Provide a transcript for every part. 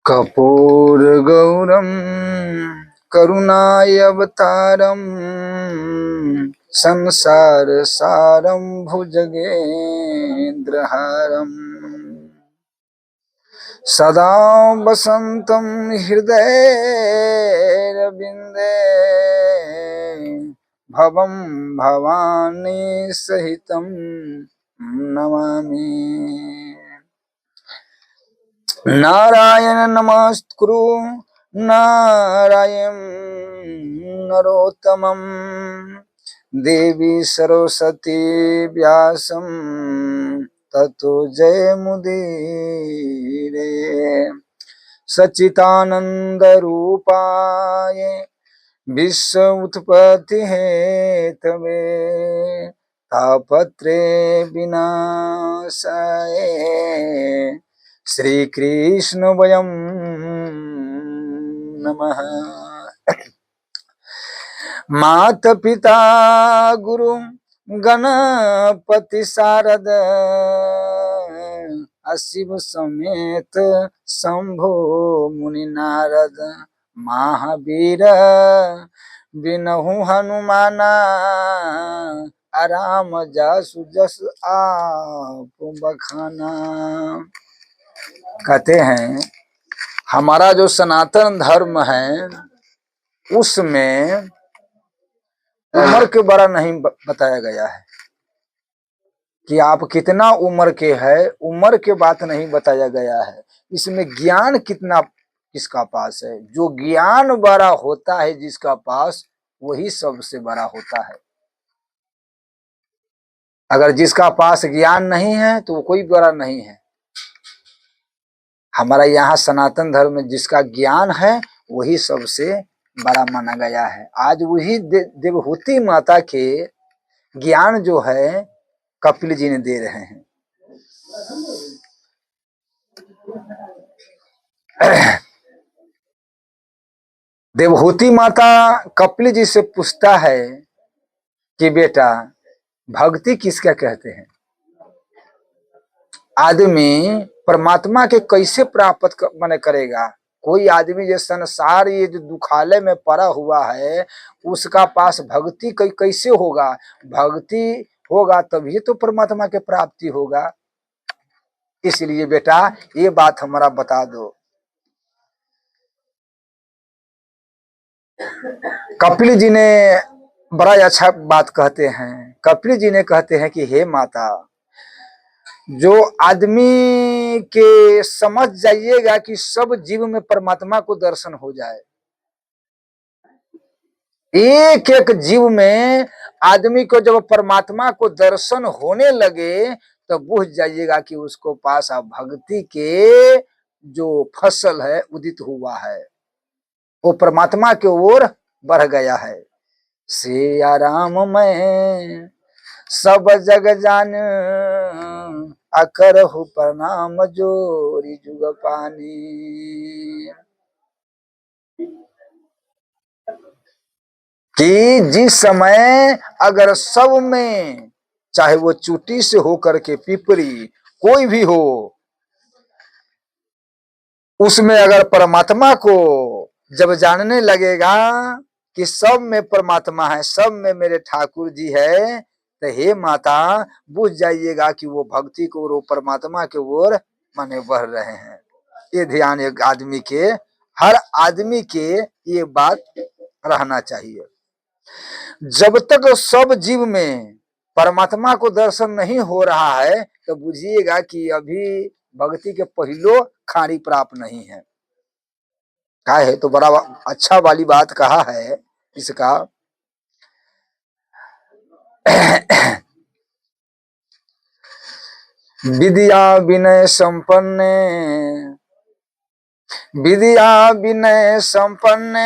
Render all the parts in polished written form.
कर्पूरगौरं करुणावतारं संसारसारं भुजगेन्द्रहारं सदा वसन्तं हृदयेऽरविन्दे भवं भवानी सहितं नमामि। नारायण नमस्कुरु नारायण नरोत्तमं देवी सरस्वती व्यासं ततो जयमुदीरये। सच्चिदानंद रूपाय विश्व उत्पत्ति हेतवे तापत्रे विनाशाय श्री कृष्ण वयं नमः। माता पिता गुरु गणपति शारद शिव समेत शंभो मुनि नारद महावीर बिनहु हनुमाना आराम जासु जस आप बखाना। कहते हैं हमारा जो सनातन धर्म है उसमें उम्र के बारे नहीं बताया गया है कि आप कितना उम्र के है, उम्र के बात नहीं बताया गया है। इसमें ज्ञान कितना किसका पास है। जो ज्ञान बड़ा होता है जिसका पास वही सबसे बड़ा होता है। अगर जिसका पास ज्ञान नहीं है तो वो कोई बड़ा नहीं है। हमारा यहाँ सनातन धर्म में जिसका ज्ञान है वही सबसे बड़ा माना गया है। आज वही देवहूति माता के ज्ञान जो है कपिल जी ने दे रहे हैं। देवहूति माता कपिल जी से पूछता है कि बेटा भक्ति किसका कहते हैं। आदमी परमात्मा के कैसे प्राप्त माने करेगा। कोई आदमी ये संसार ये जो दुखालय में पड़ा हुआ है उसका पास भक्ति कैसे होगा। भक्ति होगा तभी तो परमात्मा के प्राप्ति होगा। इसलिए बेटा ये बात हमारा बता दो। कपिल जी ने बड़ा अच्छा बात कहते हैं। कपिल जी ने कहते हैं कि हे माता, जो आदमी के समझ जाइएगा कि सब जीव में परमात्मा को दर्शन हो जाए। एक एक जीव में आदमी को जब परमात्मा को दर्शन होने लगे तो बुझ जाइएगा कि उसको पास भक्ति के जो फसल है उदित हुआ है, वो परमात्मा की ओर बढ़ गया है। सिया राम मैं सब जग जान अकरहु प्रणाम जोरी जुग पानी। कि जिस समय अगर सब में चाहे वो चूटी से होकर के पिपरी कोई भी हो उसमें अगर परमात्मा को जब जानने लगेगा कि सब में परमात्मा है, सब में मेरे ठाकुर जी है, तो हे माता बुझ जाइएगा कि वो भक्ति को वो परमात्मा के ओर माने बढ़ रहे हैं। ये ध्यान एक आदमी के, हर आदमी के ये बात रहना चाहिए। जब तक सब जीव में परमात्मा को दर्शन नहीं हो रहा है तो बुझिएगा कि अभी भक्ति के पहलो खाड़ी प्राप्त नहीं है। क्या है तो बड़ा अच्छा वाली बात कहा है इसका। विद्या विनय संपन्न, विद्या विनय संपन्न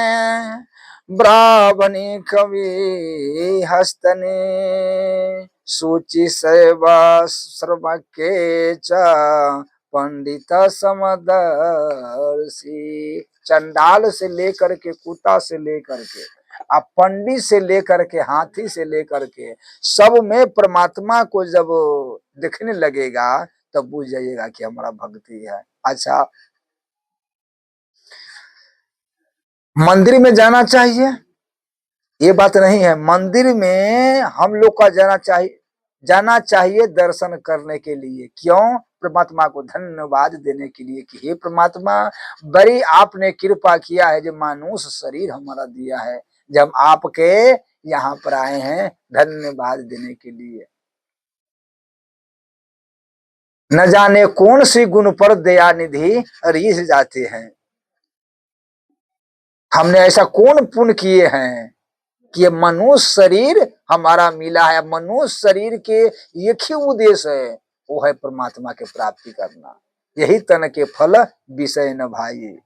ब्राह्मणी कवि हस्तने सूचि सेवा सर्व के च पंडित समदर्शी। चंडाल से लेकर के कुत्ता से लेकर के अब पंडित से लेकर के हाथी से लेकर के सब में परमात्मा को जब देखने लगेगा तब बुझ जाइएगा कि हमारा भक्ति है। अच्छा मंदिर में जाना चाहिए ये बात नहीं है। मंदिर में हम लोग का जाना चाहिए दर्शन करने के लिए। क्यों? परमात्मा को धन्यवाद देने के लिए कि हे परमात्मा, बड़ी आपने कृपा किया है जो मानुष शरीर हमारा दिया है, जब आपके यहाँ पर आए हैं धन्यवाद देने के लिए। न जाने कौन सी गुण पर दया निधि रीझ जाते हैं। हमने ऐसा कौन पुण्य किए हैं कि ये मनुष्य शरीर हमारा मिला है। मनुष्य शरीर के एक ही उद्देश्य है, वो है परमात्मा के प्राप्ति करना। यही तन के फल विषय न भाई।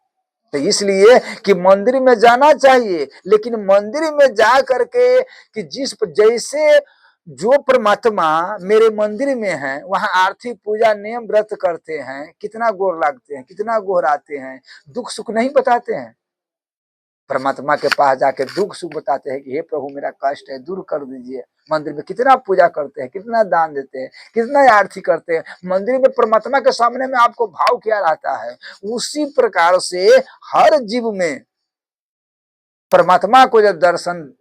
तो इसलिए कि मंदिर में जाना चाहिए, लेकिन मंदिर में जा करके कि जैसे जो परमात्मा मेरे मंदिर में है वहां आरती पूजा नियम व्रत करते हैं, कितना गोर लागते हैं, कितना गोहराते हैं, दुख सुख नहीं बताते हैं। परमात्मा के पास जाके दुख सुख बताते हैं कि हे प्रभु मेरा कष्ट है दूर कर दीजिए। मंदिर में कितना पूजा करते हैं, कितना दान देते हैं, कितना आरती करते हैं। मंदिर में परमात्मा के सामने में आपको भाव क्या रहता है, उसी प्रकार से हर जीव में परमात्मा को जब दर्शन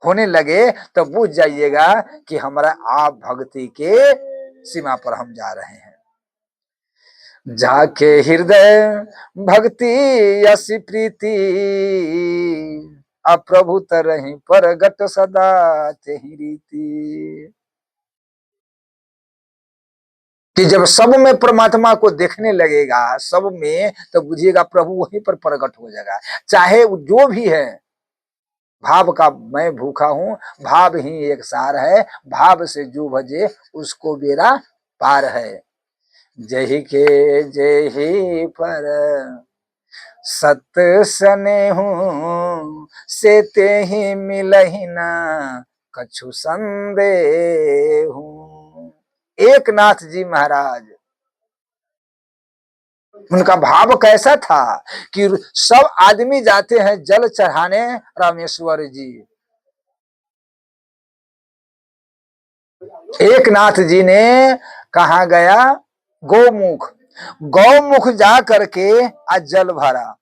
होने लगे तो बुझ जाइएगा कि हमारा आप भक्ति के सीमा पर हम जा रहे हैं। जाके हृदय भक्ति यसी प्रीति, अप्रभु तरहि परगट सदा तेहि रीति। कि जब सब में परमात्मा को देखने लगेगा सब में, तो बुझिएगा प्रभु वहीं पर प्रकट हो जाएगा। चाहे जो भी है, भाव का मैं भूखा हूं, भाव ही एक सार है, भाव से जो भजे उसको बेरा पार है। जही के जही पर सत स्नेहु से ते ही मिलहि न कछु संदेहु। एक नाथ जी महाराज, उनका भाव कैसा था कि सब आदमी जाते हैं जल चढ़ाने रामेश्वर जी, एक नाथ जी ने कहा गया गौमुख, गौमुख जा करके आज जल भरा।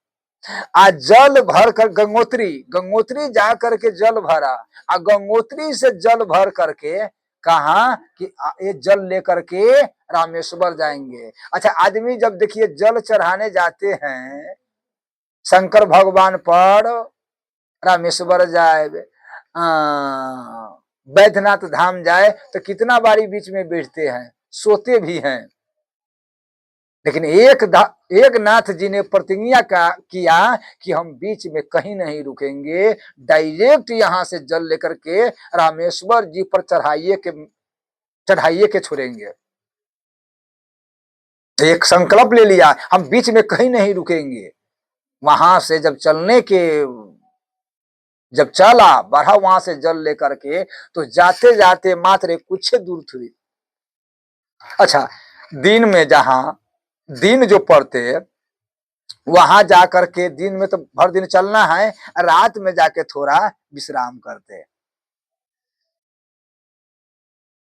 आज जल भर कर गंगोत्री, गंगोत्री जा करके जल भरा, और गंगोत्री से जल भर करके कहा कि ये जल लेकर के रामेश्वर जाएंगे। अच्छा, आदमी जब देखिए जल चढ़ाने जाते हैं शंकर भगवान पर, रामेश्वर जाए, बैद्यनाथ धाम जाए, तो कितना बारी बीच में बैठते हैं, सोते भी हैं। लेकिन एक नाथ जी ने प्रतिज्ञा किया कि हम बीच में कहीं नहीं रुकेंगे, डायरेक्ट यहां से जल लेकर के रामेश्वर जी पर चढ़ाइए के छोड़ेंगे। एक संकल्प ले लिया, हम बीच में कहीं नहीं रुकेंगे। वहां से जब चला बढ़ा वहां से जल लेकर के, तो जाते जाते मात्र कुछ दूर थी। अच्छा, दिन में जहां दिन जो पड़ते वहां जाकर के, दिन में तो भर दिन चलना है, रात में जाके थोड़ा विश्राम करते,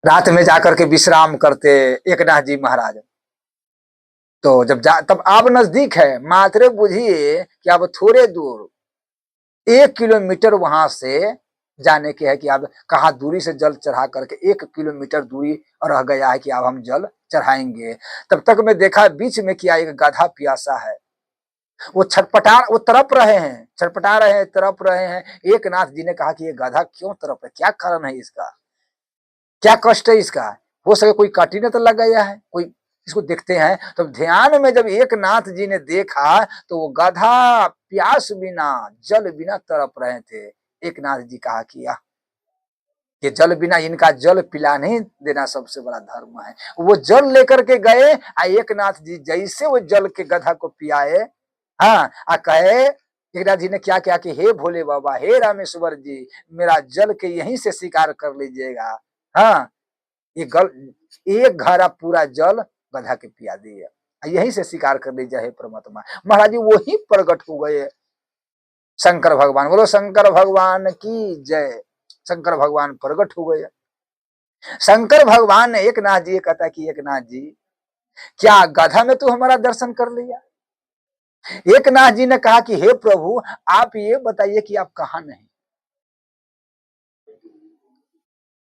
रात में जाकर के विश्राम करते एक नाथ जी महाराज। तो तब आप नजदीक है, मात्र बुझिए कि अब थोड़े दूर 1 किलोमीटर वहां से जाने के है कि अब कहा दूरी से जल चढ़ा करके 1 किलोमीटर दूरी रह गया है कि अब हम जल चढ़ाएंगे। तब तक मैं देखा बीच में किया एक गधा प्यासा है, वो तड़प रहे हैं, छटपटा रहे हैं, तड़प रहे हैं। एक नाथ जी ने कहा कि ये गधा क्यों तड़प है, क्या कारण है इसका, क्या कष्ट है इसका, हो सके कोई काटी ने तो लग गया है, कोई इसको देखते हैं। तो ध्यान में जब एक नाथ जी ने देखा तो वो गधा प्यास बिना जल बिना तड़प रहे थे। एक नाथ जी कहा कि ये जल बिना इनका जल पिलाने देना सबसे बड़ा धर्म है। वो जल लेकर के गए, एक नाथ जी जैसे वो जल के गधा को पियाए, हाँ, कहे एक नाथ जी ने क्या क्या कि हे भोले बाबा, हे रामेश्वर जी, मेरा जल के यहीं से शिकार कर लीजिएगा। हाँ, एक घड़ा पूरा जल गधा के पिया दिए, यहीं से शिकार कर लीजिए हे परमात्मा। महाराज जी वही प्रकट हो गए शंकर भगवान। बोलो शंकर भगवान की जय। शंकर भगवान प्रकट हो गए। शंकर भगवान ने एक नाथ जी कहता कि एक नाथ जी, क्या गधा में तू हमारा दर्शन कर लिया? एक नाथ जी ने कहा कि हे प्रभु, आप ये बताइए कि आप कहाँ नहीं।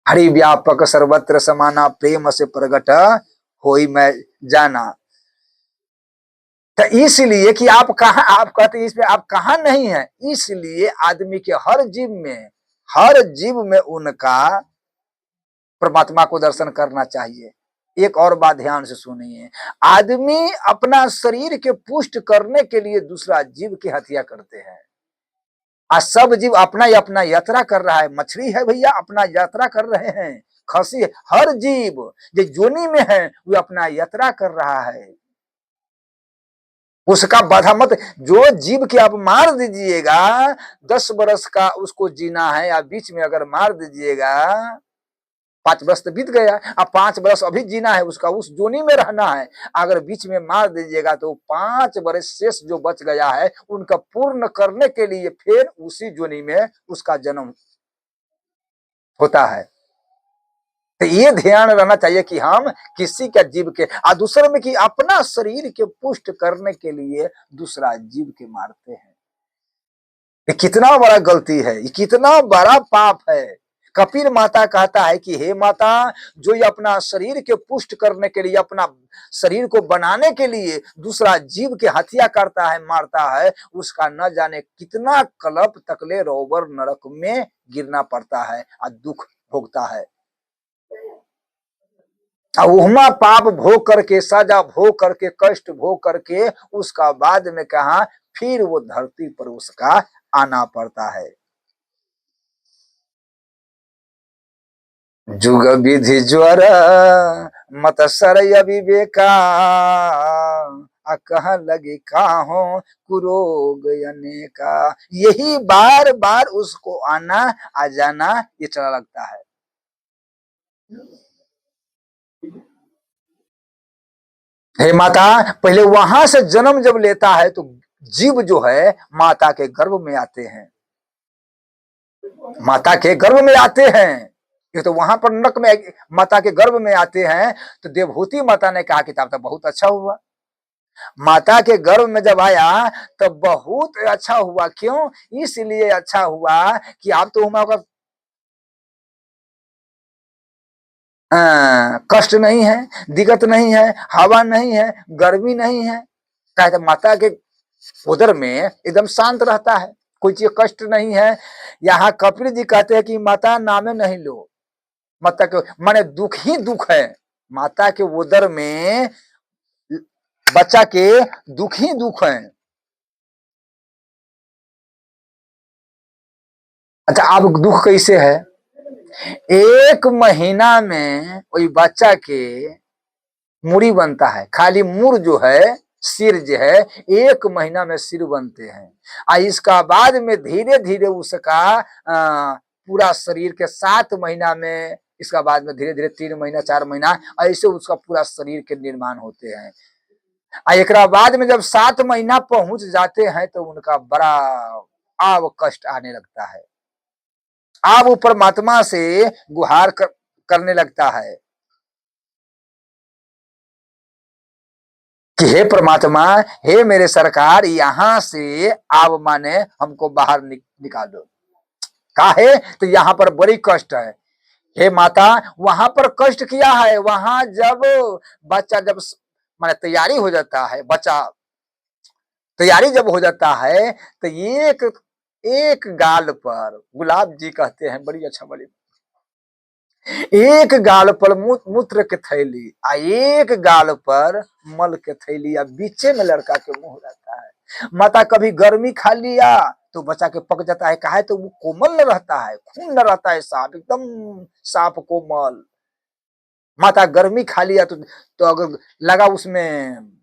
हरि व्यापक सर्वत्र समाना, प्रेम से प्रगट होई मैं जाना। तो इसलिए कि आप कहा, आप कहते इसमें आप कहा नहीं है, इसलिए आदमी के हर जीव में उनका परमात्मा को दर्शन करना चाहिए। एक और बात ध्यान से सुनिए, आदमी अपना शरीर के पुष्ट करने के लिए दूसरा जीव की हत्या करते हैं। आज सब जीव अपना ही अपना यात्रा कर रहा है। मछली है भैया, अपना यात्रा कर रहे हैं। खसी, हर जीव जो जोनी में है वो अपना यात्रा कर रहा है। उसका बाधा मत, जो जीव के आप मार दीजिएगा, 10 बरस का उसको जीना है, या बीच में अगर मार दीजिएगा, 5 बरस तो बीत गया, अब 5 बरस अभी जीना है, उसका उस जोनी में रहना है। अगर बीच में मार दीजिएगा तो 5 बरस शेष जो बच गया है उनका पूर्ण करने के लिए फिर उसी जोनी में उसका जन्म होता है। तो ये ध्यान रहना चाहिए कि हम किसी का जीव के, और दूसरे में कि अपना शरीर के पुष्ट करने के लिए दूसरा जीव के मारते हैं। ये कितना बड़ा गलती है, ये कितना बड़ा पाप है। कपिल माता कहता है कि हे माता, जो ये अपना शरीर के पुष्ट करने के लिए, अपना शरीर को बनाने के लिए दूसरा जीव के हत्या करता है, मारता है, उसका न जाने कितना कल्प तकले रोवर नरक में गिरना पड़ता है और दुख भोगता है। उहमा पाप भोग करके, सजा भोग करके, कष्ट भोग करके, उसका बाद में कहा फिर वो धरती पर उसका आना पड़ता है। जुग विधि ज्वर मत सरय विवेका, कह लगे काहो कुरोग अनेका। यही बार बार उसको आना आ जाना ये चला लगता है। हे माता, पहले वहां से जन्म जब लेता है तो जीव जो है माता के गर्भ में आते हैं, माता के गर्भ में आते हैं। ये तो वहां पर नरक में माता के गर्भ में आते हैं। तो देवहूति माता ने कहा किताब तो बहुत अच्छा हुआ, माता के गर्भ में जब आया तो बहुत अच्छा हुआ। क्यों? इसलिए अच्छा हुआ कि आप तो होगा कष्ट नहीं है, दिक्कत नहीं है, हवा नहीं है, गर्मी नहीं है। कहते माता के उदर में एकदम शांत रहता है, कोई चीज कष्ट नहीं है। यहाँ कपिल जी कहते हैं कि माता नामे नहीं लो, माता के माने दुख ही दुख है। माता के उदर में बच्चा के दुख ही दुख है। अच्छा, आप दुख कैसे है? 1 महीना में वही बच्चा के मूड़ी बनता है, खाली मुर जो है, सिर जो है, 1 महीना में सिर बनते हैं। और इसका बाद में धीरे धीरे उसका पूरा शरीर के 7 महीना में, इसका बाद में धीरे धीरे 3 महीना 4 महीना ऐसे उसका पूरा शरीर के निर्माण होते हैं। और एक बाद में जब 7 महीना पहुंच जाते हैं तो उनका बड़ा आव कष्ट आने लगता है। आप वो परमात्मा से गुहार करने लगता है कि हे परमात्मा, हे मेरे सरकार, यहाँ से आप माने हमको बाहर निकाल दो। काहे? तो यहाँ पर बड़ी कष्ट है। हे माता, वहां पर कष्ट किया है। वहां जब बच्चा जब माने तैयारी हो जाता है, बच्चा तैयारी जब हो जाता है तो एक एक गाल पर, गुलाब जी कहते हैं बड़ी अच्छा, बड़ी एक गाल पर मूत्र के थैली, आ एक गाल पर मल के थैली, आ बीचे में लड़का के मुंह रहता है। माता कभी गर्मी खा लिया तो बच्चा के पक जाता है, कहा है तो वो कोमल न रहता है, खून न रहता है, साफ एकदम साफ कोमल। माता गर्मी खा लिया तो अगर लगा उसमें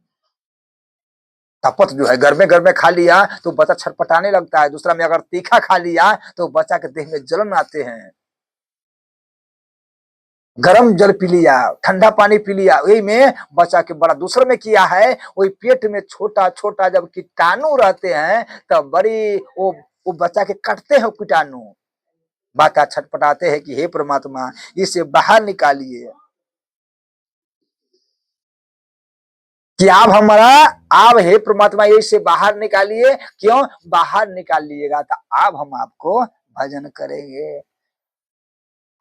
तपत जो है, गर्मे गर्मे खा लिया तो बच्चा छटपटाने लगता है। दूसरा में अगर तीखा खा लिया तो बच्चा के देह में जलन आते हैं। गरम जल पी लिया, ठंडा पानी पी लिया, वही में बच्चा के बड़ा। दूसरे में किया है वही पेट में छोटा छोटा जब कीटाणु रहते हैं तब बड़ी वो बच्चा के कटते हैं कीटाणु। माता छटपटाते हैं कि हे परमात्मा, इसे बाहर निकालिए। कि आप हे परमात्मा ये से बाहर निकालिए। क्यों बाहर निकाल लीजिएगा तो अब हम आपको भजन करेंगे,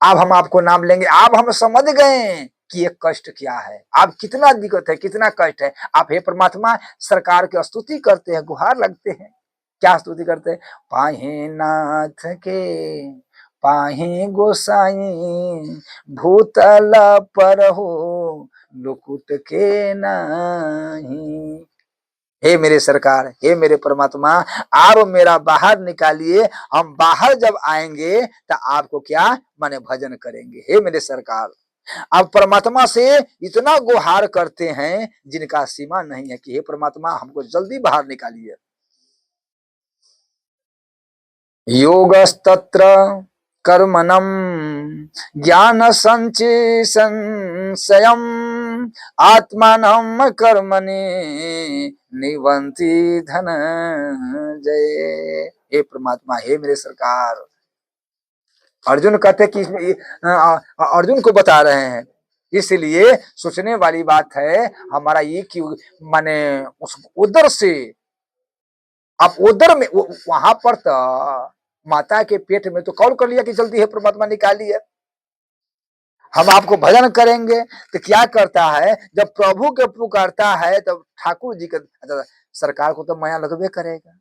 अब हम आपको नाम लेंगे, अब हम समझ गए कि ये कष्ट क्या है, आप कितना दिक्कत है, कितना कष्ट है। आप हे परमात्मा सरकार की स्तुति करते हैं, गुहार लगते हैं। क्या स्तुति करते हैं? पाहि नाथ के पाहि गोसाई, भूतल पर हो लुकुट के नाही। हे मेरे सरकार, हे मेरे परमात्मा, आप मेरा बाहर निकालिए, हम बाहर जब आएंगे तो आपको क्या माने भजन करेंगे। हे मेरे सरकार, आप परमात्मा से इतना गुहार करते हैं जिनका सीमा नहीं है कि हे परमात्मा हमको जल्दी बाहर निकालिए। योगस्तत्र कर्मणं ज्ञान संचय संशयम् आत्मानं कर्मणि निबंधि धनंजय। हे परमात्मा, हे मेरे सरकार, अर्जुन कहते कि अर्जुन को बता रहे हैं, इसलिए सोचने वाली बात है हमारा ये कि माने उस उधर से आप उधर में वहां पर तो माता के पेट में तो कॉल कर लिया कि जल्दी है परमात्मा निकालिए, हम आपको भजन करेंगे। तो क्या करता है जब प्रभु के पुकारता है तब ठाकुर जी का सरकार को तो माया लगबे करेगा,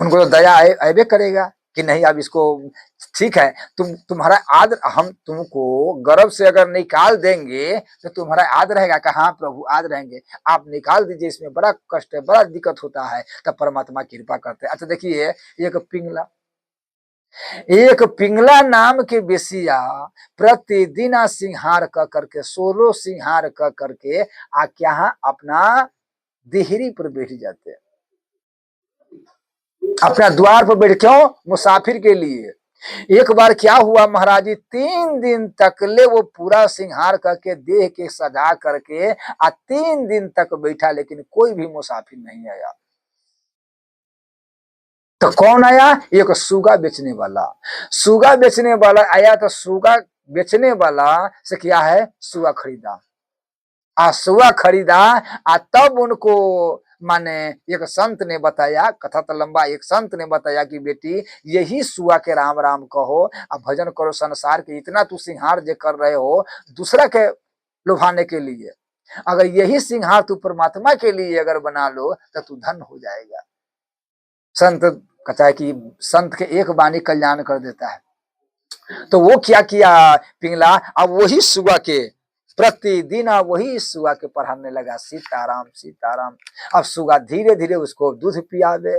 उनको तो दया ऐबे करेगा कि नहीं अब इसको ठीक है, तुम्हारा आदर, हम तुमको गर्भ से अगर निकाल देंगे तो तुम्हारा याद रहेगा कि हाँ प्रभु याद रहेंगे, आप निकाल दीजिए, इसमें बड़ा कष्ट है, बड़ा दिक्कत होता है। तब परमात्मा कृपा करते हैं। अच्छा देखिए, एक पिंगला नाम के बेसिया प्रतिदिन सिंहार क करके 16 सिंहार क करके आ क्या अपना देहरी पर बैठ जाते हैं, अपना द्वार पर बैठ, क्यों मुसाफिर के लिए। एक बार क्या हुआ महाराज जी, 3 दिन तक ले वो पूरा सिंहार करके देह के सजा करके 3 दिन तक बैठा, लेकिन कोई भी मुसाफिर नहीं आया। तो कौन आया? एक सुगा बेचने वाला, सुगा बेचने वाला आया। तो सुगा बेचने वाला से क्या है, सुगा खरीदा, सुगा खरीदा। तब उनको माने एक संत ने बताया, कथा तो लंबा, एक संत ने बताया कि बेटी यही सुआ के राम राम कहो, अब भजन करो, संसार के इतना तू सिंहार जे कर रहे हो दूसरा के लुभाने के लिए, अगर यही सिंहार तू परमात्मा के लिए अगर बना लो तो तू धन हो जाएगा। संत कहता है कि संत के एक वाणी कल्याण कर देता है। तो वो क्या किया पिंगला, अब वही सुबह के प्रतिदिन वही सुगा के पढ़ाने लगा, सीताराम सीताराम। अब सुगा धीरे धीरे उसको दूध पियाबे,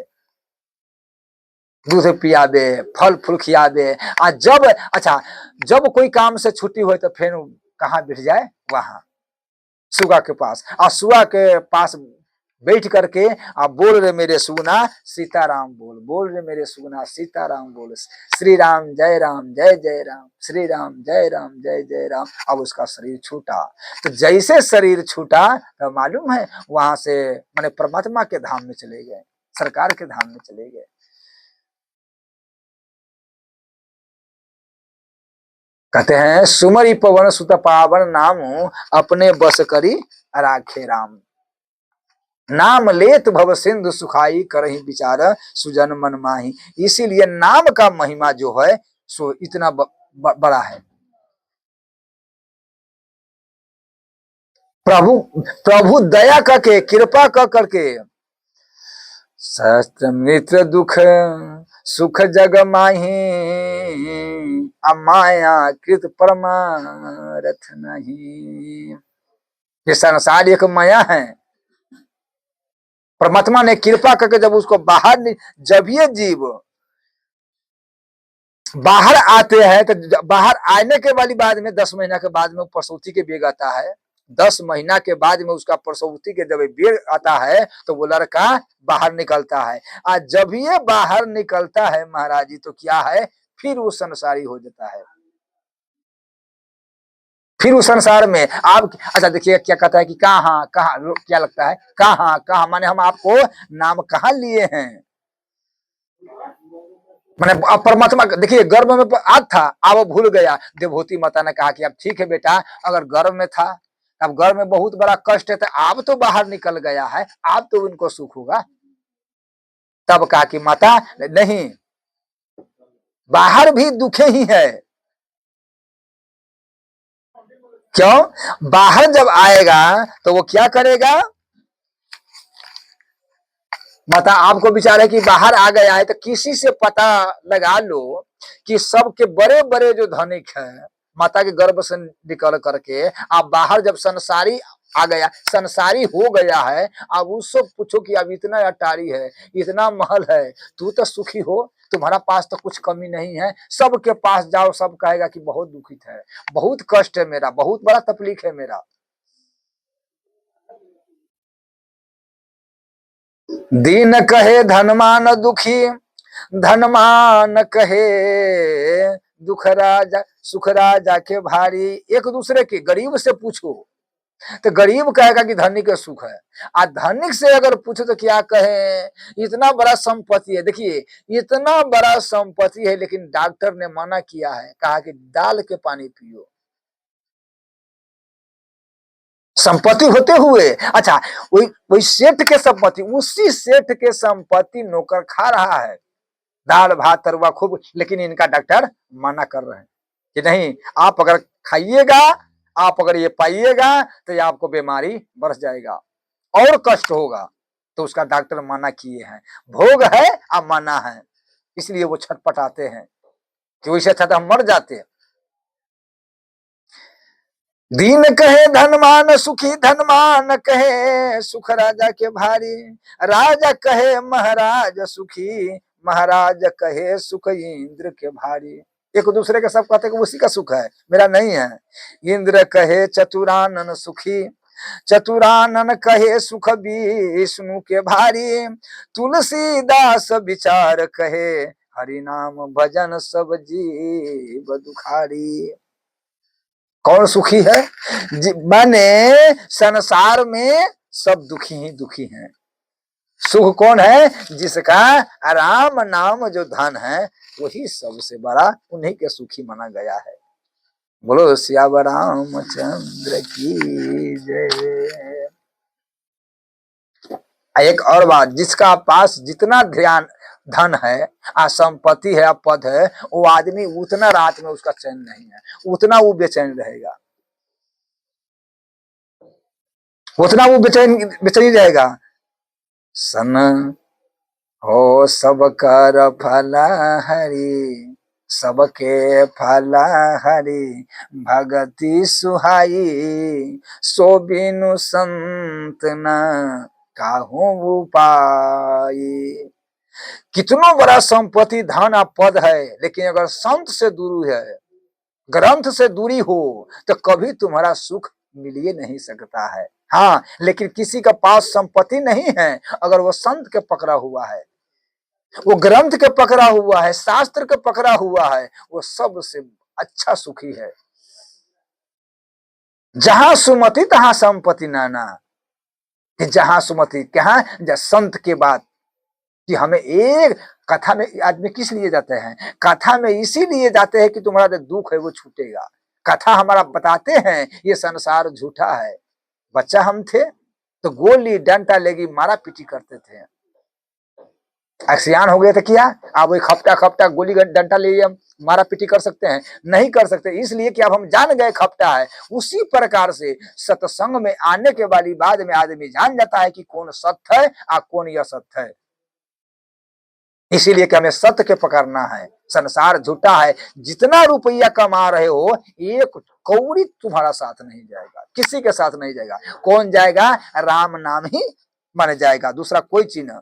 दूध पियाबे, फल फूल खियाबे। जब अच्छा जब कोई काम से छुट्टी हो तो फिर कहाँ बैठ जाए, वहां सुगा के पास। और सुगा के पास बैठ करके आप बोल रहे मेरे सुगना सीताराम बोल, बोल रहे मेरे सुगना सीताराम बोल, श्री राम जय राम, श्री राम जय जय राम। अब उसका शरीर छूटा। तो जैसे शरीर छूटा तो मालूम है वहां से माने परमात्मा के धाम में चले गए, सरकार के धाम में चले गए। कहते हैं सुमरी पवन सुत पावन नाम अपने बस करी राखे राम, नाम लेत भव सिंधु सुखाई करही विचार सुजन मन माही। इसीलिए नाम का महिमा जो है सो इतना बड़ा है। प्रभु प्रभु दया करके कृपा कर करके सहस्त्र मित्र दुख सुख जग माही, अमाया कृत परमारथ नहीं। ये संसार एक माया है, परमात्मा ने कृपा करके जब उसको बाहर, जब ये जीव बाहर आते हैं तो बाहर आने के वाली बाद में 10 महीना के बाद में प्रसूति के बेग आता है। 10 महीना के बाद में उसका प्रसूति के जब बेग आता है तो वो लड़का बाहर निकलता है। आज जब ये बाहर निकलता है महाराज जी तो क्या है, फिर वो संसारी हो जाता है। फिर उस संसार में आप अच्छा देखिए क्या कहता है कि कहाँ कहाँ, क्या लगता है कहाँ कहाँ, माने हम आपको नाम कहाँ लिए हैं। मैंने परमात्मा देखिए गर्भ में आज था, अब भूल गया। देवभूति माता ने कहा कि अब ठीक है बेटा, अगर गर्भ में था अब घर में बहुत बड़ा कष्ट है तो आप तो बाहर निकल गया है, आप तो उनको सुख होगा। तब कहा कि माता नहीं, बाहर भी दुखे ही है। क्यों? बाहर जब आएगा तो वो क्या करेगा? माता आपको विचार है कि बाहर आ गया है तो किसी से पता लगा लो कि सबके बड़े बड़े जो धनिक हैं, माता के गर्भ से निकल करके आप बाहर जब संसारी आ गया, संसारी हो गया है, अब उससे पूछो कि अब इतना अटारी है, इतना महल है, तू तो सुखी हो, तुम्हारा पास तो कुछ कमी नहीं है। सबके पास जाओ, सब कहेगा कि बहुत दुखित है, बहुत कष्ट है मेरा, बहुत बड़ा तकलीफ है मेरा। दीन कहे धनमान दुखी, धनमान कहे दुख राजा सुख राजा के भारी। एक दूसरे के, गरीब से पूछो तो गरीब कहेगा कि धनिक के सुख है, आ धनिक से अगर पूछो तो क्या कहे, इतना बड़ा संपत्ति है। देखिए इतना बड़ा संपत्ति है, लेकिन डॉक्टर ने मना किया है, कहा कि डाल के पानी पियो। संपत्ति होते हुए, अच्छा वही वही सेठ के संपत्ति, उसी सेठ के संपत्ति नौकर खा रहा है, दाल भात तरुआ खूब, लेकिन इनका डॉक्टर मना कर रहे हैं कि नहीं, आप अगर खाइएगा, आप अगर ये पाइएगा तो ये आपको बीमारी बढ़ जाएगा और कष्ट होगा। तो उसका डॉक्टर मना किए हैं। भोग है अब मना है, इसलिए वो छटपटाते हैं कि वैसे अच्छा तो हम मर जाते। दीन कहे धनमान सुखी, धनमान कहे सुख राजा के भारी। राजा कहे महाराज सुखी, महाराज कहे सुख इंद्र के भारी। एक दूसरे के सब कहते कि उसी का सुख है, मेरा नहीं है। इंद्र कहे चतुरानन सुखी, चतुरानन कहे सुख विष्णु के भारी। तुलसीदास विचार कहे, हरि नाम भजन सब जीव दुखारी। कौन सुखी है? माने संसार में सब दुखी ही दुखी हैं। सुख कौन है? जिसका राम नाम जो धन है, वही सबसे बड़ा, उन्हीं के सुखी माना गया है। बोलो सियावर रामचंद्र की जय। एक और बात, जिसका पास जितना ध्यान धन है, संपत्ति है, पद है, वो आदमी उतना रात में उसका चैन नहीं है, उतना वो बेचैन रहेगा, उतना वो बेचैन रहेगा। सन हो सब कर फला हरि, सबके फला हरि, भगति सुहाई, सो बिनु संत न काहू उपाय। कितनो बड़ा संपत्ति धन और पद है, लेकिन अगर संत से दूर है, ग्रंथ से दूरी हो, तो कभी तुम्हारा सुख मिलिए नहीं सकता है। हाँ, लेकिन किसी का पास संपत्ति नहीं है, अगर वो संत के पकड़ा हुआ है, वो ग्रंथ के पकड़ा हुआ है, शास्त्र के पकड़ा हुआ है, वो सबसे अच्छा सुखी है। जहां सुमति तहां संपत्ति नाना, कि जहां सुमति कहा संत के बाद, कि हमें एक कथा में आदमी किस लिए जाते हैं? कथा में इसीलिए जाते हैं कि तुम्हारा जो दुख है वो छूटेगा। कथा हमारा बताते हैं ये संसार झूठा है। बच्चा हम थे तो गोली डंडा लेगी मारा पीटी करते थे, सियान हो गए थे क्या, अब एक खपटा खपटा गोली डंडा ले हम मारा पीटी कर सकते हैं? नहीं कर सकते, इसलिए कि अब हम जान गए खपटा है। उसी प्रकार से सत्संग में आने के वाली बाद में आदमी जान जाता है कि कौन सत्य है और कौन असत्य है। इसीलिए कि हमें सत्य के पकड़ना है। संसार झूठा है, जितना रुपया कमा रहे हो, एक कौड़ी तुम्हारा साथ नहीं जाएगा, किसी के साथ नहीं जाएगा। कौन जाएगा? राम नाम ही मन जाएगा, दूसरा कोई चीज नहीं।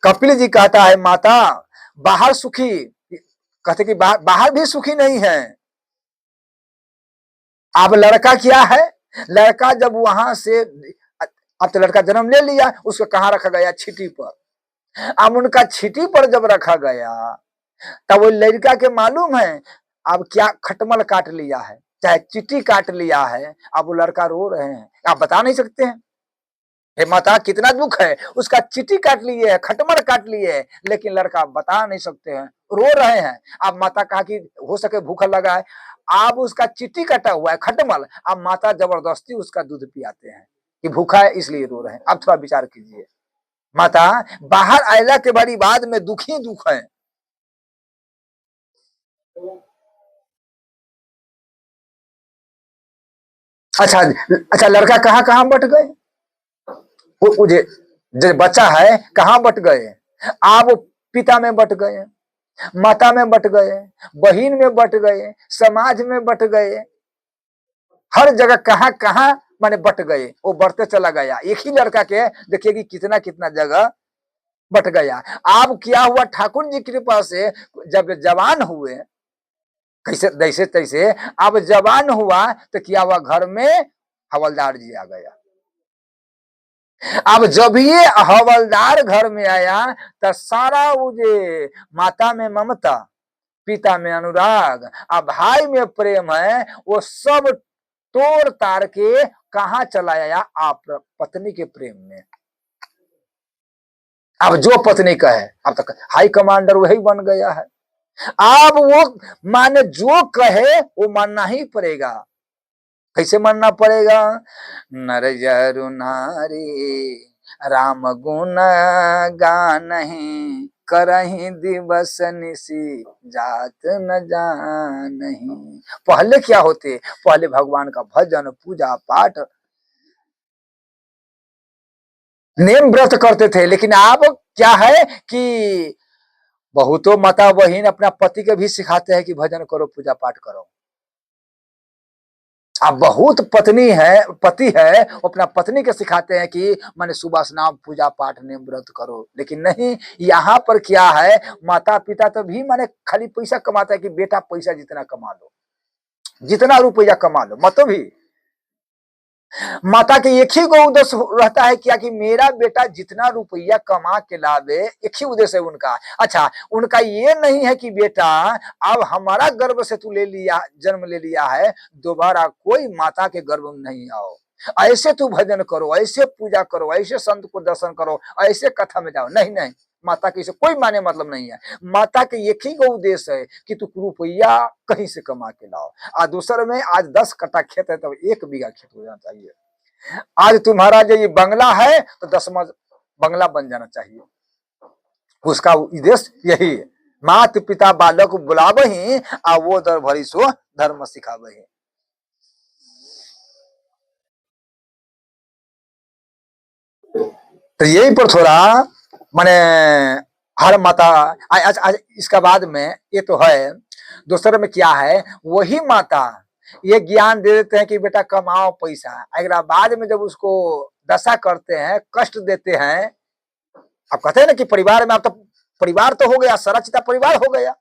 कपिल जी कहता है माता बाहर सुखी, कहते कि बाहर भी सुखी नहीं है। अब लड़का क्या है? लड़का जब वहां से, अब तो लड़का जन्म ले लिया, उसको कहाँ रखा गया? छिटी पर। अब उनका छिटी पर जब रखा गया, तब वो लड़का के मालूम है अब क्या खटमल काट लिया है, चाहे चिट्ठी काट लिया है। अब वो लड़का रो रहे हैं, आप बता नहीं सकते हैं। हे माता कितना दुख है, उसका चिट्ठी काट लिए है, खटमल काट लिए है, लेकिन लड़का बता नहीं सकते हैं, रो रहे हैं। अब माता कहा कि हो सके भूखा लगा है, अब उसका चिट्ठी कटा हुआ है खटमल, अब माता जबरदस्ती उसका दूध पियाते हैं कि भूखा है इसलिए रो रहे हैं। अब थोड़ा विचार कीजिए, माता बाहर आयला के बड़ी बाद में दुखी दुख है। अच्छा अच्छा, लड़का कहाँ कहाँ बट गए, वो जो बच्चा है कहाँ बट गए, आप पिता में बट गए, माता में बट गए, बहन में बट गए, समाज में बट गए, हर जगह कहाँ कहाँ माने बट गए, वो बढ़ते चला गया। एक ही लड़का के देखिए कि कितना कितना जगह बट गया। अब क्या हुआ, ठाकुर जी की कृपा से जब जवान हुए, कैसे जैसे तैसे अब जवान हुआ तो क्या हुआ, घर में हवलदार जी आ गया। अब जब ये हवलदार घर में आया तो सारा वो जे माता में ममता, पिता में अनुराग, अब भाई में प्रेम है, वो सब तोड़ तार के कहा चला आया, आप पत्नी के प्रेम में। अब जो पत्नी का है, अब तक हाई कमांडर वही बन गया है। अब वो माने जो कहे वो मानना ही पड़ेगा। कैसे मानना पड़ेगा, नर जरु नारी राम गुण गानहि, करहि दिवस निशि जात न जानहि। पहले क्या होते, पहले भगवान का भजन पूजा पाठ नेम व्रत करते थे, लेकिन अब क्या है कि बहुतों माता बहन अपना पति के भी सिखाते हैं कि भजन करो पूजा पाठ करो। अब बहुत पत्नी है, पति है, अपना पत्नी के सिखाते हैं कि माने सुबह स्नान पूजा पाठ नेम व्रत करो, लेकिन नहीं, यहाँ पर क्या है, माता पिता तो भी माने खाली पैसा कमाता है कि बेटा पैसा जितना कमा लो, जितना रुपया कमा लो, मत भी माता के एक ही को उद्देश्य रहता है क्या कि मेरा बेटा जितना रुपया कमा के लावे, एक ही उद्देश्य है उनका। अच्छा, उनका ये नहीं है कि बेटा अब हमारा गर्भ से तू ले लिया, जन्म ले लिया है, दोबारा कोई माता के गर्भ में नहीं आओ, ऐसे तू भजन करो, ऐसे पूजा करो, ऐसे संत को दर्शन करो, ऐसे कथा में जाओ, नहीं नहीं, माता के इसे कोई माने मतलब नहीं है। माता के एक ही को उद्देश्य है कि तू रुपया कहीं से कमा के लाओ। और दूसरे में आज 10 कट्ठा खेत है तो 1 बीघा खेत हो जाना चाहिए। आज तुम्हारा जो ये बंगला है तो 10वां बंगला बन जाना चाहिए। उसका उद्देश्य यही है, मात पिता बालक बुलावही आ वो दर भरी सो धर्म सिखावही। तो यही पर थोड़ा माने हर माता आज आज इसका बाद में ये तो है। दूसरे में क्या है, वही माता ये ज्ञान दे देते हैं कि बेटा कमाओ पैसा, अगर बाद में जब उसको दशा करते हैं, कष्ट देते हैं, अब कहते हैं ना कि परिवार में, अब तो परिवार तो हो गया, सारा चिता परिवार हो गया,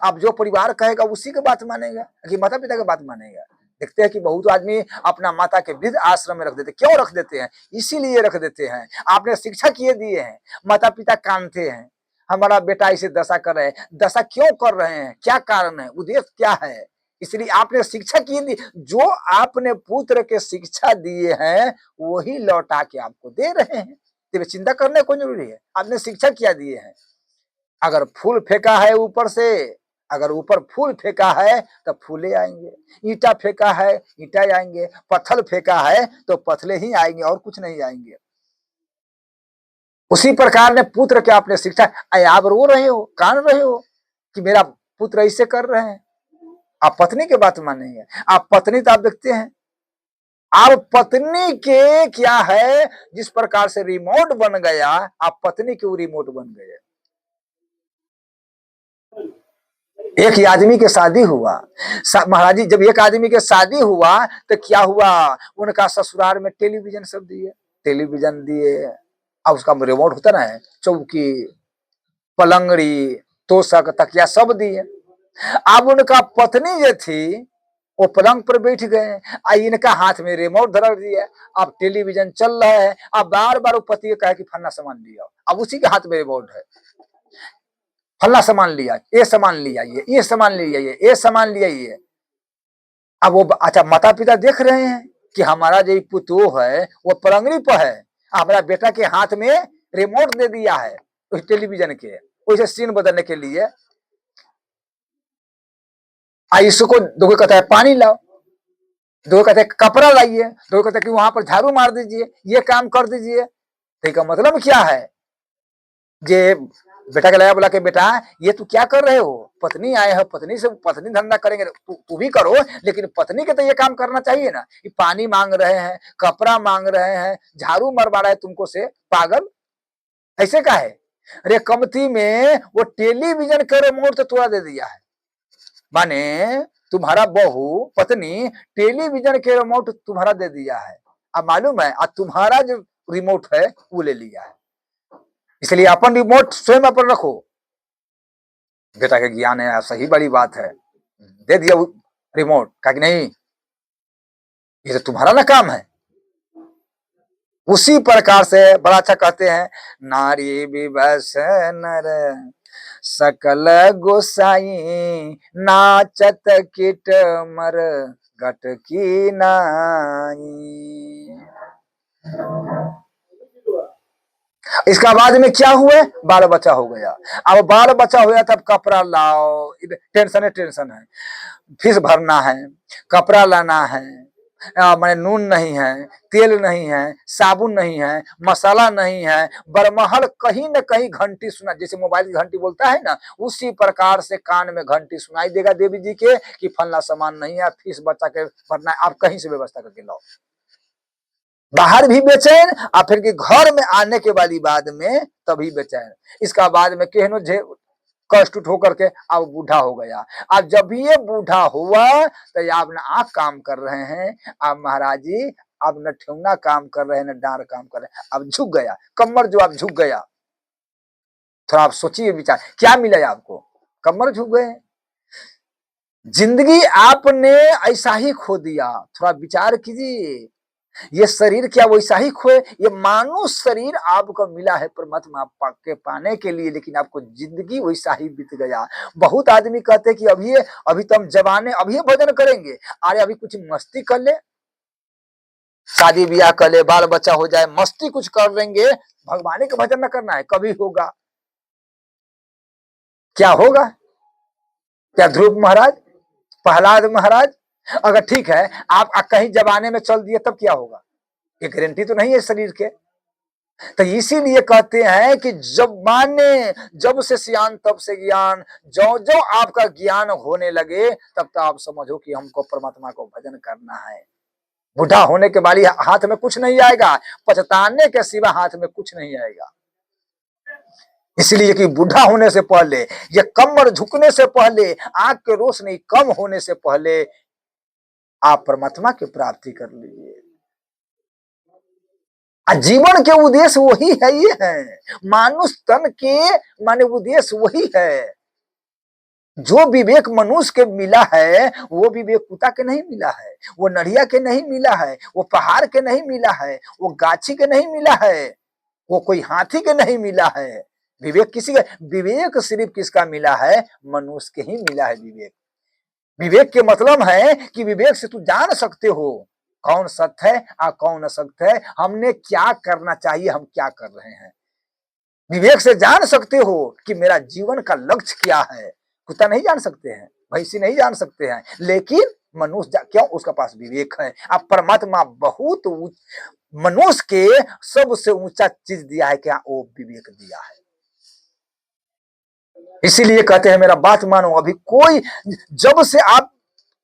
अब जो परिवार कहेगा उसी की बात मानेगा कि माता पिता की बात मानेगा। देखते हैं कि बहुत आदमी अपना माता के वृद्ध आश्रम में रख देते, क्यों रख देते हैं, इसीलिए रख देते हैं, आपने शिक्षा किए दिए हैं, माता पिता कानते हैं, हमारा बेटा इसे दशा कर रहे हैं, दशा क्यों कर रहे हैं, क्या कारण है, उद्देश्य क्या है, इसलिए आपने शिक्षा की दी, जो आपने पुत्र के शिक्षा दिए हैं वही लौटा के आपको दे रहे हैं, तो चिंता करने को जरूरी है, आपने शिक्षा क्या दिए हैं। अगर फूल फेंका है ऊपर से, अगर ऊपर फूल फेंका है तो फूले आएंगे, ईटा फेंका है ईटा आएंगे, पत्थर फेंका है तो पत्थले ही आएंगे और कुछ नहीं आएंगे। उसी प्रकार ने पुत्र के आपने शिक्षा, आप रो रहे हो, कान रहे हो कि मेरा पुत्र ऐसे कर रहे हैं, आप पत्नी की बात मानेंगे, आप पत्नी तो आप देखते हैं, आप पत्नी के क्या है, जिस प्रकार से रिमोट बन गया, आप पत्नी के रिमोट बन गए। एक आदमी के शादी हुआ, महाराज जी जब एक आदमी के शादी हुआ तो क्या हुआ, उनका ससुराल में टेलीविजन सब दिए, टेलीविजन दिए, अब उसका रिमोट होता ना है, चौकी पलंगड़ी तोशक तकिया सब दिए। अब उनका पत्नी जो थी वो पलंग पर बैठ गए, इनका हाथ में रिमोट धर दिया, अब टेलीविजन चल रहा है, अब बार बार वो पति कहे कि फन्ना सामान लिया, अब उसी के हाथ में रिमोट है, फल्ला सामान लिया, ये सामान लिया, ये सामान लिया, ये सामान लिया, ये। अब वो अच्छा माता पिता देख रहे हैं कि हमारा जो पुतो है वो पलंगड़ी पर है, हमारा बेटा के हाथ में रिमोट दे दिया है उस टेलीविजन के, उसे सीन बदलने के लिए। इसको दो कहता है पानी लाओ, दो कहते हैं कपड़ा लाइए, दो कहते हैं कि वहां पर झाड़ू मार दीजिए, ये काम कर दीजिए। तो इसका मतलब क्या है? ये बेटा के लाया, बोला कि बेटा ये तू क्या कर रहे हो, पत्नी आए हो, पत्नी से पत्नी धंधा करेंगे, तू भी करो, लेकिन पत्नी के तो ये काम करना चाहिए ना। ये पानी मांग रहे हैं, कपड़ा मांग रहे हैं, झाड़ू मरवा रहा है तुमको से, पागल ऐसे का है? अरे कमती में वो टेलीविजन का रिमोट तो तोड़ा दे दिया है, माने तुम्हारा बहू पत्नी टेलीविजन के रिमोट तुम्हारा दे दिया है। अब मालूम है, आज तुम्हारा जो रिमोट है वो ले लिया है, इसलिए अपन रिमोट स्वयं अपन रखो। बेटा के ज्ञान है, सही बड़ी बात है, दे दिया रिमोट, कहा कि नहीं ये तो तुम्हारा ना काम है। उसी प्रकार से बड़ा अच्छा कहते हैं, नारी विवश नर सकल गोसाई, नाचत किट मर गट की नाई। इसका बाद में क्या हुए, बाल बच्चा हो गया। अब बाल बच्चा हो गया तब कपड़ा लाओ, टेंशन है, टेंशन है, फीस भरना है, कपड़ा लाना है, मैंने नून नहीं है, तेल नहीं है, साबुन नहीं है, मसाला नहीं है, बरमहल कहीं न कहीं घंटी सुना, जैसे मोबाइल की घंटी बोलता है ना, उसी प्रकार से कान में घंटी सुनाई देगा देवी जी के कि फलना सामान नहीं है, फीस बच्चा के भरना है, आप कहीं से व्यवस्था करके लाओ। बाहर भी बेचैन, और फिर कि घर में आने के वाली बाद में तभी बेचैन। इसका बाद में कहनो कष्ट उठ होकर के अब बूढ़ा हो गया। अब जब भी ये बूढ़ा हुआ तो आप न आंख काम कर रहे हैं, अब महाराज जी अब न ठेवना काम कर रहे हैं, न डांड काम कर रहे हैं, अब झुक गया कमर, जो आप झुक गया। थोड़ा आप सोचिए, विचार क्या मिला आपको, कमर झुक गए। जिंदगी आपने ऐसा ही खो दिया, थोड़ा विचार कीजिए। ये शरीर क्या वैसा ही खोए, ये मानव शरीर आपको मिला है परमात्मा के पाने के लिए, लेकिन आपको जिंदगी वैसा ही बीत गया। बहुत आदमी कहते हैं कि अभी तो हम जवान है, अभी भजन करेंगे, अरे अभी कुछ मस्ती कर ले, शादी ब्याह कर ले, बाल बच्चा हो जाए, मस्ती कुछ कर लेंगे, भगवान का भजन न करना है, कभी होगा क्या होगा? क्या ध्रुव महाराज, प्रहलाद महाराज, अगर ठीक है आप कहीं जमाने में चल दिए तब क्या होगा? ये गारंटी तो नहीं है शरीर के। तो इसीलिए कहते हैं कि जब माने, जब से सियान तब से ज्ञान, जो जो आपका ज्ञान होने लगे तब तो आप समझो कि हमको परमात्मा को भजन करना है। बूढ़ा होने के बाद हाथ में कुछ नहीं आएगा, पछताने के सिवा हाथ में कुछ नहीं आएगा। इसलिए कि बूढ़ा होने से पहले, ये कमर झुकने से पहले, आंख के रोशनी कम होने से पहले आप परमात्मा की प्राप्ति कर लीजिए। जीवन के उद्देश्य वही है, ये है मानुष तन के माने उद्देश्य वही है। जो विवेक मनुष्य के मिला है वो विवेक कुत्ता के नहीं मिला है, वो नढ़िया के नहीं मिला है, वो पहाड़ के नहीं मिला है, वो गाछी के नहीं मिला है, वो कोई हाथी के नहीं मिला है। विवेक किसी का, विवेक सिर्फ किसका मिला है? मनुष्य के ही मिला है विवेक। विवेक के मतलब है कि विवेक से तू जान सकते हो कौन सत्य है और कौन असत्य है, हमने क्या करना चाहिए, हम क्या कर रहे हैं। विवेक से जान सकते हो कि मेरा जीवन का लक्ष्य क्या है। कुत्ता नहीं जान सकते हैं, भैंसी नहीं जान सकते हैं, लेकिन मनुष्य क्यों, उसके पास विवेक है। अब परमात्मा बहुत मनुष्य के सबसे ऊंचा चीज दिया है, क्या? वो विवेक दिया है। इसीलिए कहते हैं मेरा बात मानो, अभी कोई, जब से आप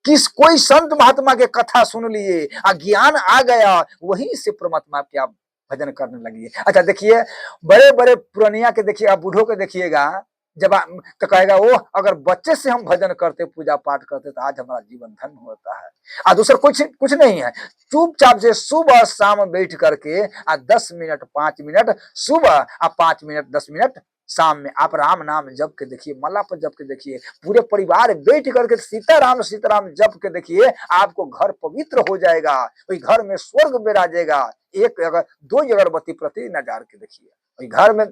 कोई संत महात्मा के कथा सुन लिए, ज्ञान आ गया, वहीं से परमात्मा के आप भजन करने लगिए। अच्छा देखिए, बड़े बड़े पुरानिया के देखिए, आप बूढ़ों के देखिएगा, जब तो कहेगा वो अगर बच्चे से हम भजन करते, पूजा पाठ करते तो आज हमारा जीवन धन्य होता है। और दूसरा कुछ कुछ नहीं है, चुपचाप से सुबह शाम बैठ करके 10 मिनट 5 मिनट सुबह और 5 मिनट 10 मिनट शाम में आप राम नाम जप के देखिए, माला पर जप के देखिए, पूरे परिवार बैठ करके सीताराम जप के देखिए, आपको घर पवित्र हो जाएगा, वही घर में स्वर्ग विराजेगा। एक अगर 2 अगरबत्ती प्रति न डाल के देखिए, वही घर में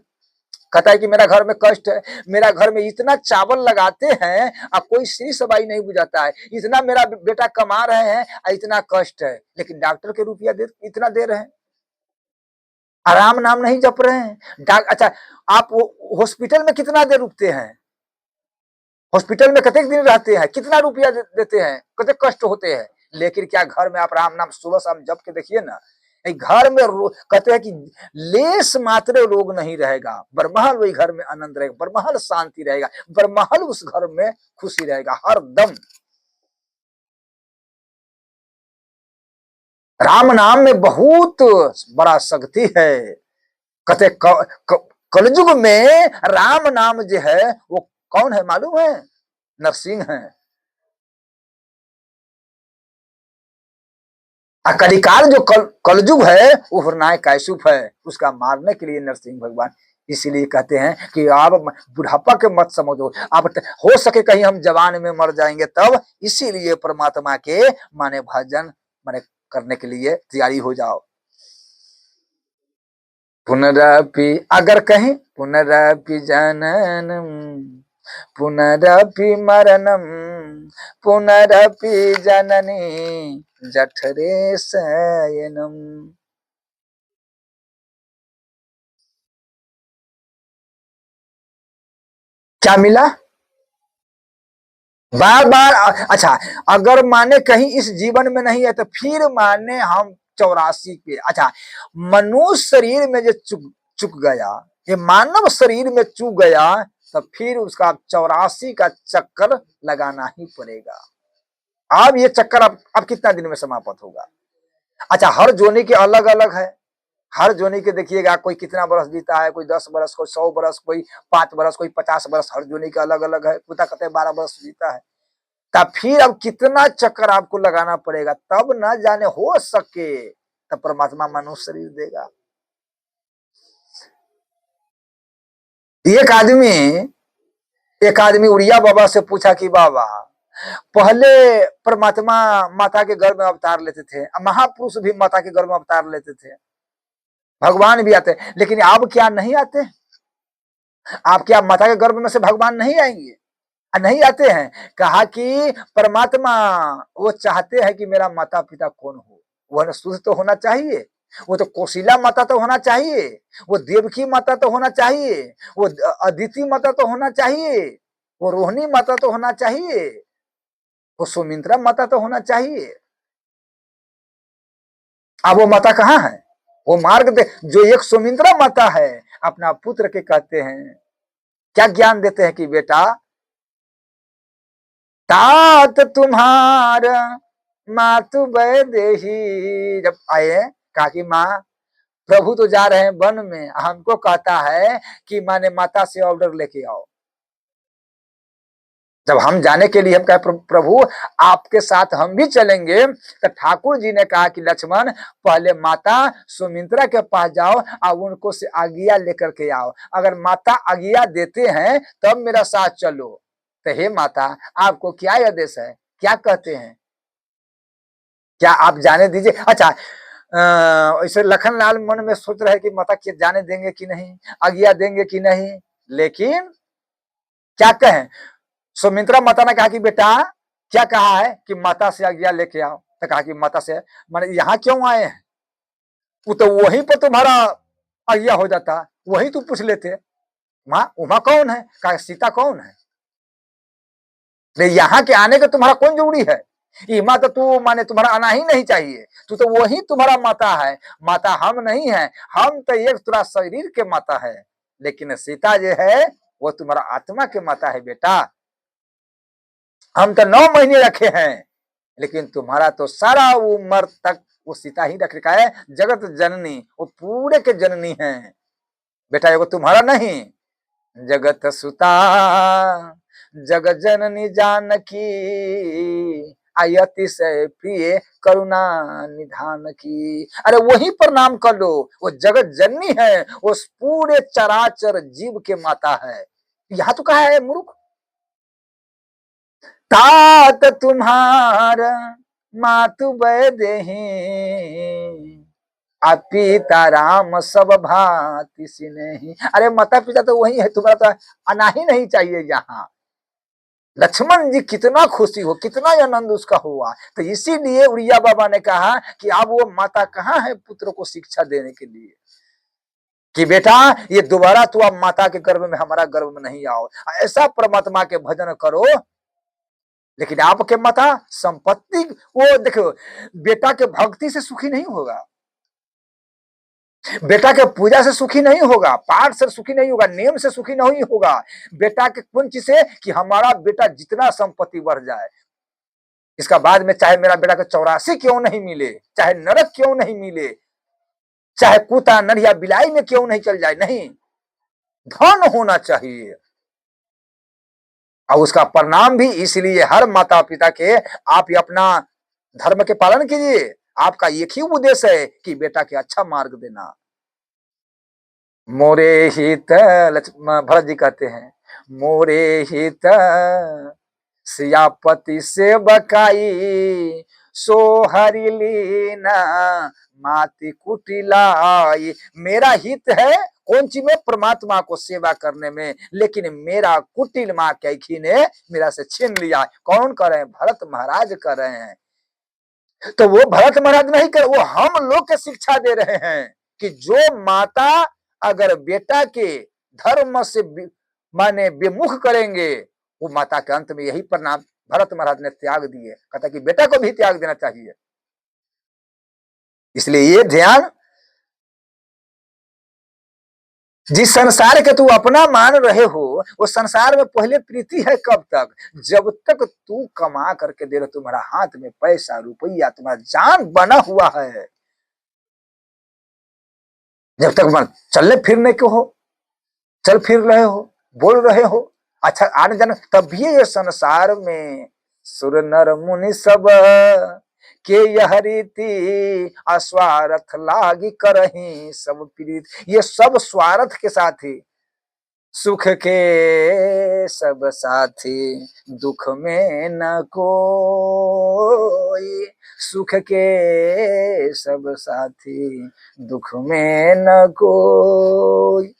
कहता है कि मेरा घर में कष्ट है, मेरा घर में इतना चावल लगाते हैं और कोई सी सबाई नहीं बुझाता है, इतना मेरा बेटा कमा रहे हैं और इतना कष्ट है, लेकिन डॉक्टर के रुपया इतना दे रहे हैं, आराम नाम नहीं जप रहे हैं। अच्छा, आप हॉस्पिटल में कितना देर रुकते हैं? हॉस्पिटल में कितने दिन रहते हैं, कितना रुपया देते हैं, कितने कष्ट होते हैं, लेकिन क्या घर में आप राम नाम सुबह शाम जप के देखिए ना, घर में कहते हैं कि लेस मात्र रोग नहीं रहेगा, बरमहल वही घर में आनंद रहेगा, बरमहल शांति रहेगा, बरमहल उस घर में खुशी रहेगा हर दम। राम नाम में बहुत बड़ा शक्ति है। कहते कलयुग में राम नाम जो है वो कौन है मालूम है? नरसिंह है। कलिकाल जो कलयुग है वो हरनाय कैसुफ है, उसका मारने के लिए नरसिंह भगवान। इसीलिए कहते हैं कि आप बुढ़ापा के मत समझो, आप हो सके कहीं हम जवान में मर जाएंगे तब, इसीलिए परमात्मा के माने भजन माने करने के लिए तैयारी हो जाओ। पुनरपि अगर कहीं पुनरपि जननम पुनरपि मरणम पुनरपि जननी जठरे शयनम। क्या मिला? बार बार अच्छा, अगर माने कहीं इस जीवन में नहीं है तो फिर माने हम 84 के, अच्छा मनुष्य शरीर में जो चुक गया, ये मानव शरीर में चुक गया, तो फिर उसका 84 का चक्कर लगाना ही पड़ेगा। अब ये चक्कर अब कितना दिन में समाप्त होगा? अच्छा, हर जोनी के अलग अलग है, हर जोनी के देखिएगा, कोई कितना बरस जीता है, कोई 10 बरस, कोई 100 बरस, कोई 5 बरस, कोई 50 बरस, हर जोनी के अलग अलग है। कुत्ता कहते हैं 12 बरस जीता है, तब फिर अब कितना चक्कर आपको लगाना पड़ेगा, तब न जाने हो सके तब परमात्मा मनुष्य शरीर देगा। एक आदमी उड़िया बाबा से पूछा कि बाबा, पहले परमात्मा माता के गर्भ में अवतार लेते थे, महापुरुष भी माता के गर्भ में अवतार लेते थे, भगवान भी आते, लेकिन अब क्या नहीं आते? आप क्या माता के गर्भ में से भगवान नहीं आएंगे? नहीं आते हैं। कहा कि परमात्मा वो चाहते हैं कि मेरा माता पिता कौन हो, वह शुद्ध तो होना चाहिए, वो तो कौशिला माता तो होना चाहिए, वो देवकी माता तो होना चाहिए, वो अदिति माता तो होना चाहिए, वो रोहिणी माता तो होना चाहिए, वो सुमित्रा माता तो होना चाहिए। अब वो माता कहाँ है? वो मार्ग दे जो एक सुमित्रा माता है, अपना पुत्र के कहते हैं, क्या ज्ञान देते हैं कि बेटा, तात तुम्हार मातु देही। जब आए कहा कि माँ, प्रभु तो जा रहे हैं वन में, हमको कहता है कि माने माता से ऑर्डर लेके आओ। जब हम जाने के लिए हम कहे प्रभु आपके साथ हम भी चलेंगे, तो ठाकुर जी ने कहा कि लक्ष्मण, पहले माता सुमित्रा के पास जाओ और उनको से आज्ञा लेकर के आओ, अगर माता आज्ञा देते हैं तब मेरा साथ चलो। तो हे माता, आपको क्या आदेश है, क्या कहते हैं, क्या आप जाने दीजिए। अच्छा, ऐसे लखनलाल मन में सोच रहे कि माता के जाने देंगे कि नहीं, आज्ञा देंगे कि नहीं, लेकिन क्या कहें, सुमित्रा माता ने कहा कि बेटा क्या कहा है कि माता से आज्ञा लेके आओ, तो कहा कि माता से, माने यहाँ क्यों आए हैं, वो तो वहीं पर तुम्हारा आज्ञा हो जाता, वहीं तुम पूछ लेते, माँ उमा कौन है, कहा सीता कौन है, यहाँ के आने का तुम्हारा कौन जरूरी है, इमा तो तू माने तुम्हारा आना ही नहीं चाहिए, तू तो वही तुम्हारा माता है, माता हम नहीं है, हम तो एक तुरा शरीर के माता है, लेकिन सीता जो है वो तुम्हारा आत्मा के माता है बेटा। हम तो 9 महीने रखे हैं, लेकिन तुम्हारा तो सारा उम्र तक वो सीता ही रख रखा है, जगत जननी, वो पूरे के जननी है बेटा, एगो तुम्हारा नहीं, जगत सुता जगत जननी जानकी आयति से प्रिय करुणा निधान की। अरे वही प्रणाम कर लो, वो जगत जननी है, वो पूरे चराचर जीव के माता है। यहाँ तो कहा है मूर्ख, तात तुम्हार मातु देही पिता राम सब भांति सिनेही। अरे माता पिता तो वही है, तुम्हारा तो आना ही नहीं चाहिए यहाँ। लक्ष्मण जी कितना खुशी हो, कितना आनंद उसका हुआ, तो इसीलिए उड़िया बाबा ने कहा कि अब वो माता कहाँ है पुत्र को शिक्षा देने के लिए। कि बेटा ये दोबारा तू अब माता के गर्भ में, हमारा गर्भ में नहीं आओ। ऐसा परमात्मा के भजन करो। लेकिन आपके माता संपत्ति, वो देखो, बेटा के भक्ति से सुखी नहीं होगा, बेटा के पूजा से सुखी नहीं होगा, पाठ से सुखी नहीं होगा, नियम से सुखी नहीं होगा। बेटा के कुंज से कि हमारा बेटा जितना संपत्ति बढ़ जाए, इसका बाद में चाहे मेरा बेटा को 84 क्यों नहीं मिले, चाहे नरक क्यों नहीं मिले, चाहे कुत्ता नरिया बिलाई में क्यों नहीं चल जाए, नहीं, धन होना चाहिए। और उसका परिणाम भी इसलिए हर माता पिता के, आप अपना धर्म के पालन कीजिए। आपका एक ही उद्देश्य है कि बेटा के अच्छा मार्ग देना। मोरे हित, भरत जी कहते हैं, मोरे हित सियापति से बकाई, सो हरि लीना माति कुटिलाई। मेरा हित है कौन सी में? परमात्मा को सेवा करने में, लेकिन मेरा कुटिल माँ कैखी ने मेरा से छीन लिया। कौन कर रहे हैं? भरत महाराज कर रहे हैं। तो वो भरत महाराज नहीं कर, वो हम लोग के शिक्षा दे रहे हैं कि जो माता अगर बेटा के धर्म से माने विमुख करेंगे, वो माता के अंत में यही परिणाम भरत महाराज ने त्याग दिए। कहता कि बेटा को भी त्याग देना चाहिए। इसलिए ये ध्यान, जिस संसार के तू अपना मान रहे हो, वो संसार में पहले प्रीति है कब तक? जब तक तू कमा करके दे रहे, तुम्हारा हाथ में पैसा रुपया, तुम्हारा जान बना हुआ है, जब तक मन चलने फिरने के हो, चल फिर रहे हो, बोल रहे हो, अच्छा आने जाने, तब भी ये संसार में सुर नर मुनि सब के यह रीति अस्वार्थ लागी करही सब प्रीत। ये सब स्वार्थ के साथी, सुख के सब साथी, दुख में न कोई, सुख के सब साथी, दुख में न कोई।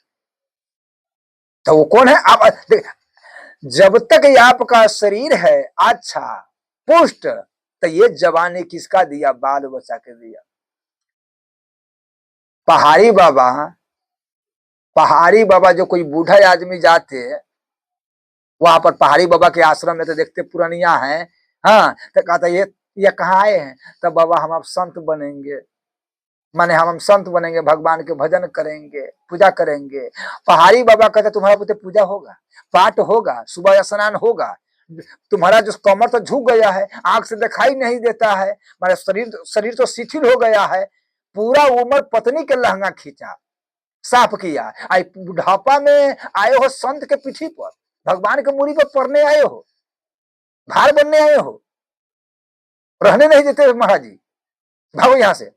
तो वो कौन है? आप जब तक ये आपका शरीर है अच्छा पुष्ट, तो ये जवानी किसका दिया? बाल बच्चा के दिया। पहाड़ी बाबा, पहाड़ी बाबा जो कोई बूढ़ा आदमी जाते वहां पर, पहाड़ी बाबा के आश्रम में तो देखते पुरानिया है, हाँ, तो कहता ये कहाँ आए हैं? तो बाबा हम अब संत बनेंगे, माने हम संत बनेंगे, भगवान के भजन करेंगे, पूजा करेंगे। पहाड़ी बाबा कहते तुम्हारा पुत्र पूजा होगा, पाठ होगा, सुबह स्नान होगा, तुम्हारा जो कमर तो झुक गया है, आंख से दिखाई नहीं देता है, मारे शरीर शरीर तो शिथिल हो गया है, पूरा उम्र पत्नी के लहंगा खींचा, साफ किया, आई बुढ़ापा में आए हो संत के पीठी पर, भगवान के मूरी पर पढ़ने आए हो, भार बनने आए हो, रहने नहीं देते महाराज जी, भागो यहाँ से।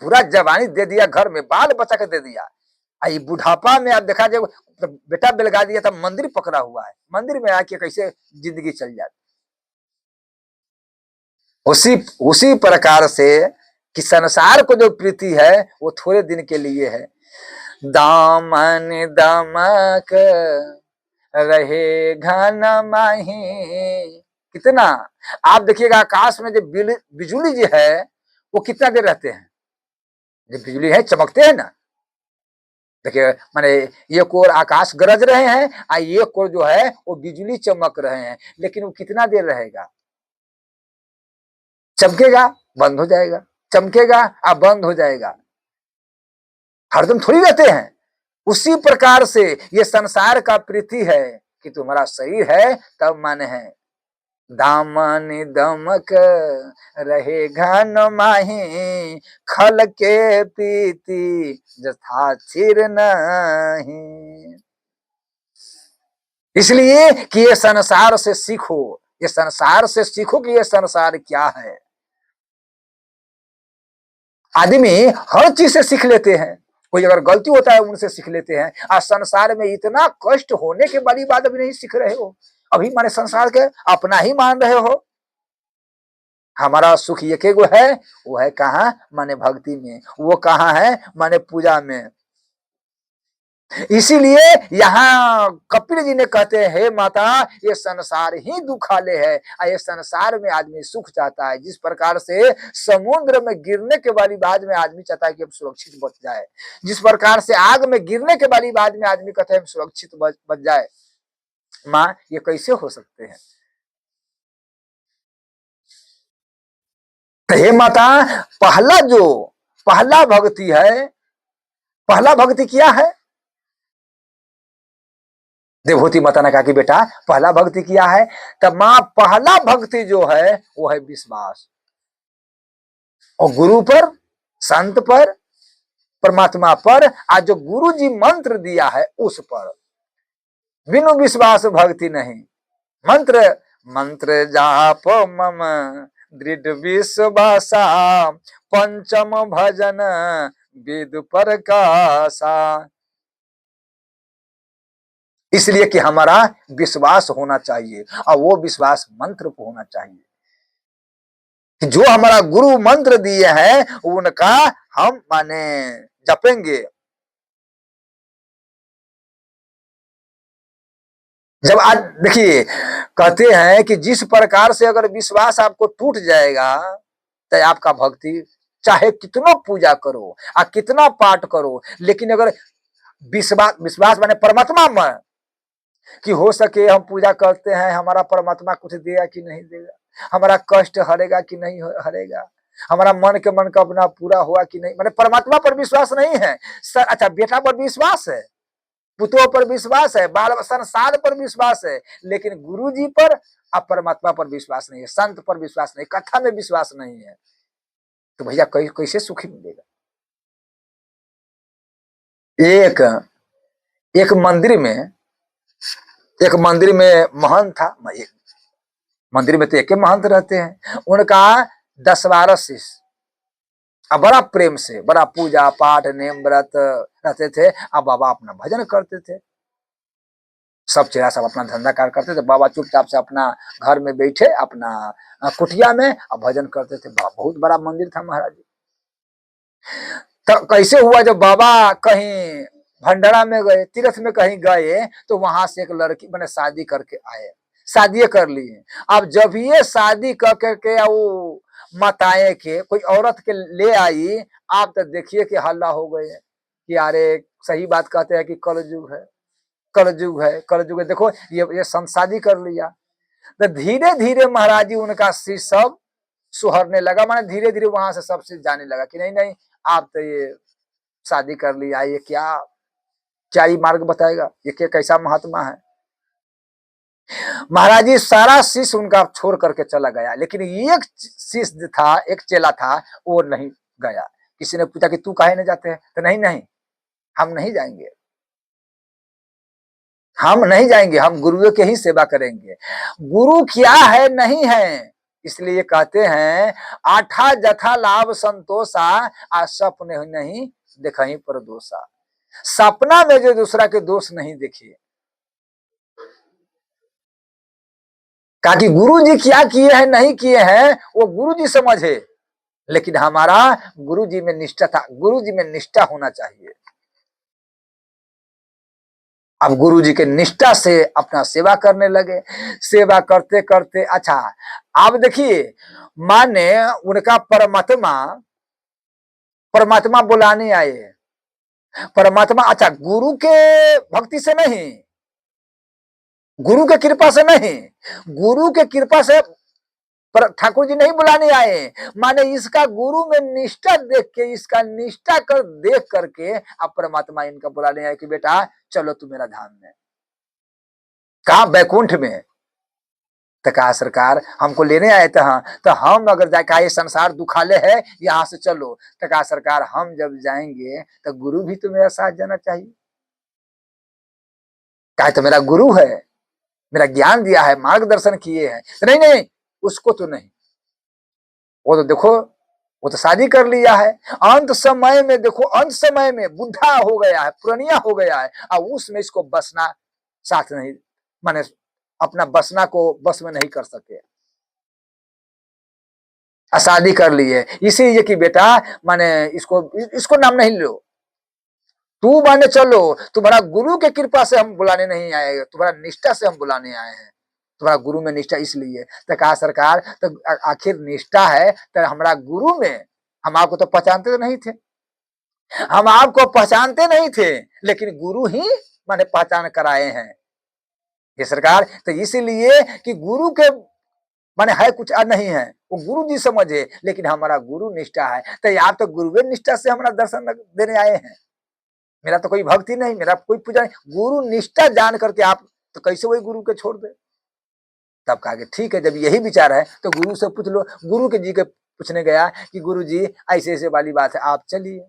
पूरा जवानी दे दिया, घर में बाल बच्चा के दे दिया, आई बुढ़ापा में आप देखा जाए तो बेटा बेलगा दिया था, मंदिर पकड़ा हुआ है, मंदिर में आके कैसे जिंदगी चल जाती। उसी उसी प्रकार से कि संसार को जो प्रीति है वो थोड़े दिन के लिए है। दामन दमक रहे घन माही, कितना आप देखिएगा आकाश में जो बिजुली जो है वो कितना देर रहते हैं? जब बिजली है चमकते हैं ना, देखिए माने एक ओर आकाश गरज रहे हैं, एक ओर जो है वो बिजली चमक रहे हैं, लेकिन वो कितना देर रहेगा? चमकेगा, बंद हो जाएगा, चमकेगा, अब बंद हो जाएगा, हरदम थोड़ी रहते हैं। उसी प्रकार से ये संसार का प्रीति है कि तुम्हारा शरीर है तब माने है। दामन दमक रहे घन माही, खल के पीती जथा चिर नहीं। इसलिए कि ये संसार से सीखो, ये संसार से सीखो कि ये संसार क्या है। आदमी हर चीज से सीख लेते हैं, कोई अगर गलती होता है उनसे सीख लेते हैं। आज संसार में इतना कष्ट होने के बड़ी बात अभी नहीं सीख रहे हो, अभी माने संसार के अपना ही मान रहे हो। हमारा सुख एक गो है, वो है कहाँ? माने भक्ति में। वो कहाँ है? माने पूजा में। इसीलिए यहाँ कपिल जी ने कहते हैं, हे माता ये संसार ही दुखाले है, ये संसार में आदमी सुख चाहता है। जिस प्रकार से समुद्र में गिरने के वाली बाद में आदमी चाहता है कि हम सुरक्षित बच जाए, जिस प्रकार से आग में गिरने के वाली बाद में आदमी कहता है हम सुरक्षित बच जाए, माँ ये कैसे हो सकते हैं? तो हे माता पहला भक्ति है, पहला भक्ति क्या है? देवहूति माता ने कहा कि बेटा पहला भक्ति किया है, तब मां पहला भक्ति जो है वो है विश्वास, और गुरु पर, संत पर, परमात्मा पर, आज जो गुरु जी मंत्र दिया है उस पर। बिनु विश्वास भक्ति नहीं। मंत्र मंत्र जाप मम दृढ़ विश्वासा, पंचम भजन वेद प्रकाशा। इसलिए कि हमारा विश्वास होना चाहिए, और वो विश्वास मंत्र पे होना चाहिए कि जो हमारा गुरु मंत्र दिए हैं उनका हम माने जपेंगे। जब आज देखिए कहते हैं कि जिस प्रकार से अगर विश्वास आपको टूट जाएगा तो आपका भक्ति चाहे कितना पूजा करो आ कितना पाठ करो, लेकिन अगर विश्वास विश्वास माने परमात्मा में कि हो सके हम पूजा करते हैं, हमारा परमात्मा कुछ देगा कि नहीं देगा, हमारा कष्ट हरेगा कि नहीं हरेगा, हमारा मन के मन का अपना पूरा हुआ कि नहीं, मैंने परमात्मा पर विश्वास नहीं है। अच्छा बेटा पर विश्वास है, पुत्रों पर विश्वास है, बाल संसार पर विश्वास है, लेकिन गुरु जी पर अब परमात्मा पर विश्वास नहीं है, संत पर विश्वास नहीं, कथा में विश्वास नहीं है, तो भैया कैसे सुखी मिलेगा? एक एक मंदिर में महंत था। मंदिर में तो एक महंत रहते हैं, उनका 10-12 शिष्य, अब बड़ा प्रेम से बड़ा पूजा पाठ नेम व्रत रहते थे। अब बाबा अपना भजन करते थे, सब चेहरा सब अपना धंधा कार्य करते थे, बाबा चुपचाप से अपना घर में बैठे अपना कुटिया में अब भजन करते थे। बहुत बड़ा मंदिर था महाराज जी। तो कैसे हुआ जब बाबा कहीं भंडारा में गए, तीर्थ में कहीं गए, तो वहां से एक लड़की मैंने शादी करके आए, शादी कर ली। अब जब ये शादी करके वो मताए के कोई औरत के ले आई, आप तो देखिए कि हल्ला हो गए कि अरे सही बात कहते हैं कि कलयुग है, कलयुग है, कलयुग है। देखो ये शादी कर लिया, तो धीरे धीरे महाराज जी उनका शिष्य सब सुहरने लगा, माने धीरे धीरे वहां से सब चीज जाने लगा कि नहीं नहीं आप तो ये शादी कर लिया, ये क्या क्या ही मार्ग बताएगा, ये क्या कैसा महात्मा है। महाराज जी सारा शिष्य उनका छोड़ करके चला गया, लेकिन एक शिष्य था, एक चेला था, वो नहीं गया। किसी ने पूछा कि तू काहे नहीं जाते हैं, तो नहीं नहीं हम नहीं जाएंगे, हम नहीं जाएंगे, हम गुरुओं के ही सेवा करेंगे। गुरु क्या है नहीं है, इसलिए कहते हैं आठा जथा लाभ संतोषा, आ सपने नहीं देखही पर दोषा। सपना में जो दूसरा के दोष नहीं देखिए, कहा कि गुरु जी क्या किए हैं नहीं किए हैं वो गुरु जी समझे, लेकिन हमारा गुरु जी में निष्ठा था, गुरु जी में निष्ठा होना चाहिए। अब गुरु जी के निष्ठा से अपना सेवा करने लगे, सेवा करते करते अच्छा अब देखिए माने उनका परमात्मा परमात्मा बुलाने आए, परमात्मा अच्छा गुरु के भक्ति से नहीं, गुरु के कृपा से नहीं, गुरु के कृपा से पर ठाकुर जी नहीं बुलाने आए, माने इसका गुरु में निष्ठा देख के, इसका निष्ठा कर देख करके अब परमात्मा इनका बुलाने आए कि बेटा चलो तू मेरा धाम में। कहा बैकुंठ में। तो कहा सरकार हमको लेने आए थे, हाँ तो हम अगर जाए ये संसार दुखाले है यहाँ से चलो, तो कहा सरकार हम जब जाएंगे तो गुरु भी तो मेरा साथ जाना चाहिए। कहा तो मेरा गुरु है, मेरा ज्ञान दिया है, मार्गदर्शन किए हैं, तो नहीं नहीं उसको तो नहीं, वो तो देखो वो तो शादी कर लिया है, अंत समय में देखो, अंत समय में बुढ़ा हो गया है, पुरानिया हो गया है, और उसमें इसको बसना साथ नहीं, माने अपना बसना को बस में नहीं कर सके, शादी कर ली है, इसीलिए कि बेटा माने इसको इसको नाम नहीं लो, तू माने चलो, तुम्हारा गुरु के कृपा से हम बुलाने नहीं आए, तुम्हारा निष्ठा से हम बुलाने आए हैं। तुम्हारा गुरु में निष्ठा इसलिए तो कहा सरकार, तो आखिर निष्ठा है तो हमारा गुरु में, हम आपको तो पहचानते तो नहीं थे, हम आपको पहचानते नहीं थे, लेकिन गुरु ही माने पहचान कराए हैं ये सरकार। तो इसीलिए कि गुरु के माने है कुछ नहीं है, वो गुरु जी समझे, लेकिन हमारा गुरु निष्ठा है। तो आप तो गुरुवे निष्ठा से हमारा दर्शन देने आए हैं, मेरा तो कोई भक्ति नहीं, मेरा कोई पूजा नहीं, गुरु निष्ठा जान करके आप तो कैसे वही गुरु के छोड़ दे। तब कहा कि ठीक है, जब यही विचार है तो गुरु से पूछ लो। गुरु के जी के पूछने गया कि गुरु जी ऐसे ऐसे वाली बात है, आप चलिए,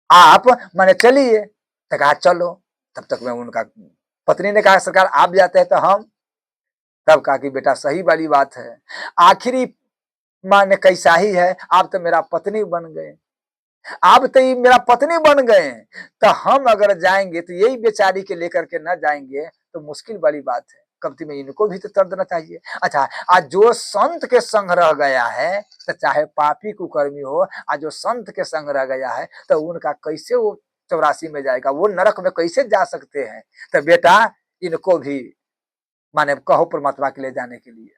आप माने चलिए। तो कहा चलो। तब तक मैं उनका पत्नी ने कहा सरकार आप जाते हैं तो हम। तब कहा कि बेटा सही वाली बात है, आखिरी माने कैसा ही है, आप तो मेरा पत्नी बन गए, आप तो ये मेरा पत्नी बन गए, तो हम अगर जाएंगे तो यही बेचारी के लेकर के न जाएंगे तो मुश्किल वाली बात है, कमती में इनको भी तो कर देना चाहिए। अच्छा, आज जो संत के संग रह गया है, तो चाहे पापी कुकर्मी हो, आज जो संत के संग रह गया है तो उनका कैसे वो 84 में जाएगा, वो नरक में कैसे जा सकते हैं। तो बेटा इनको भी माने कहो परमात्मा के लिए जाने के लिए।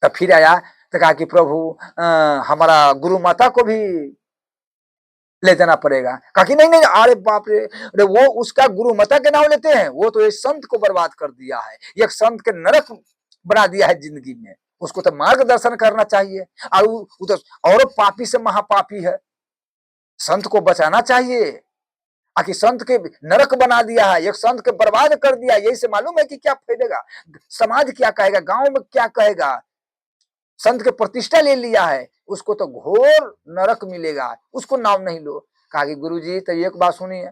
तब फिर आया तो कहा कि प्रभु हमारा गुरु माता को भी ले जाना पड़ेगा। कहा कि नहीं नहीं, अरे बाप रे, अरे वो उसका गुरु माता के नाम लेते हैं, वो तो एक संत को बर्बाद कर दिया है, एक संत के नरक बना दिया है जिंदगी में, उसको तो मार्गदर्शन करना चाहिए। और वो तो और पापी से महापापी है, संत को बचाना चाहिए। आखिर संत के नरक बना दिया है, एक संत के बर्बाद कर दिया, यही से मालूम है कि क्या फैलेगा, समाज क्या कहेगा, गांव में क्या कहेगा। संत के प्रतिष्ठा ले लिया है, उसको तो घोर नरक मिलेगा, उसको नाम नहीं लो। कहा कि गुरु जी तो एक बात सुनिए,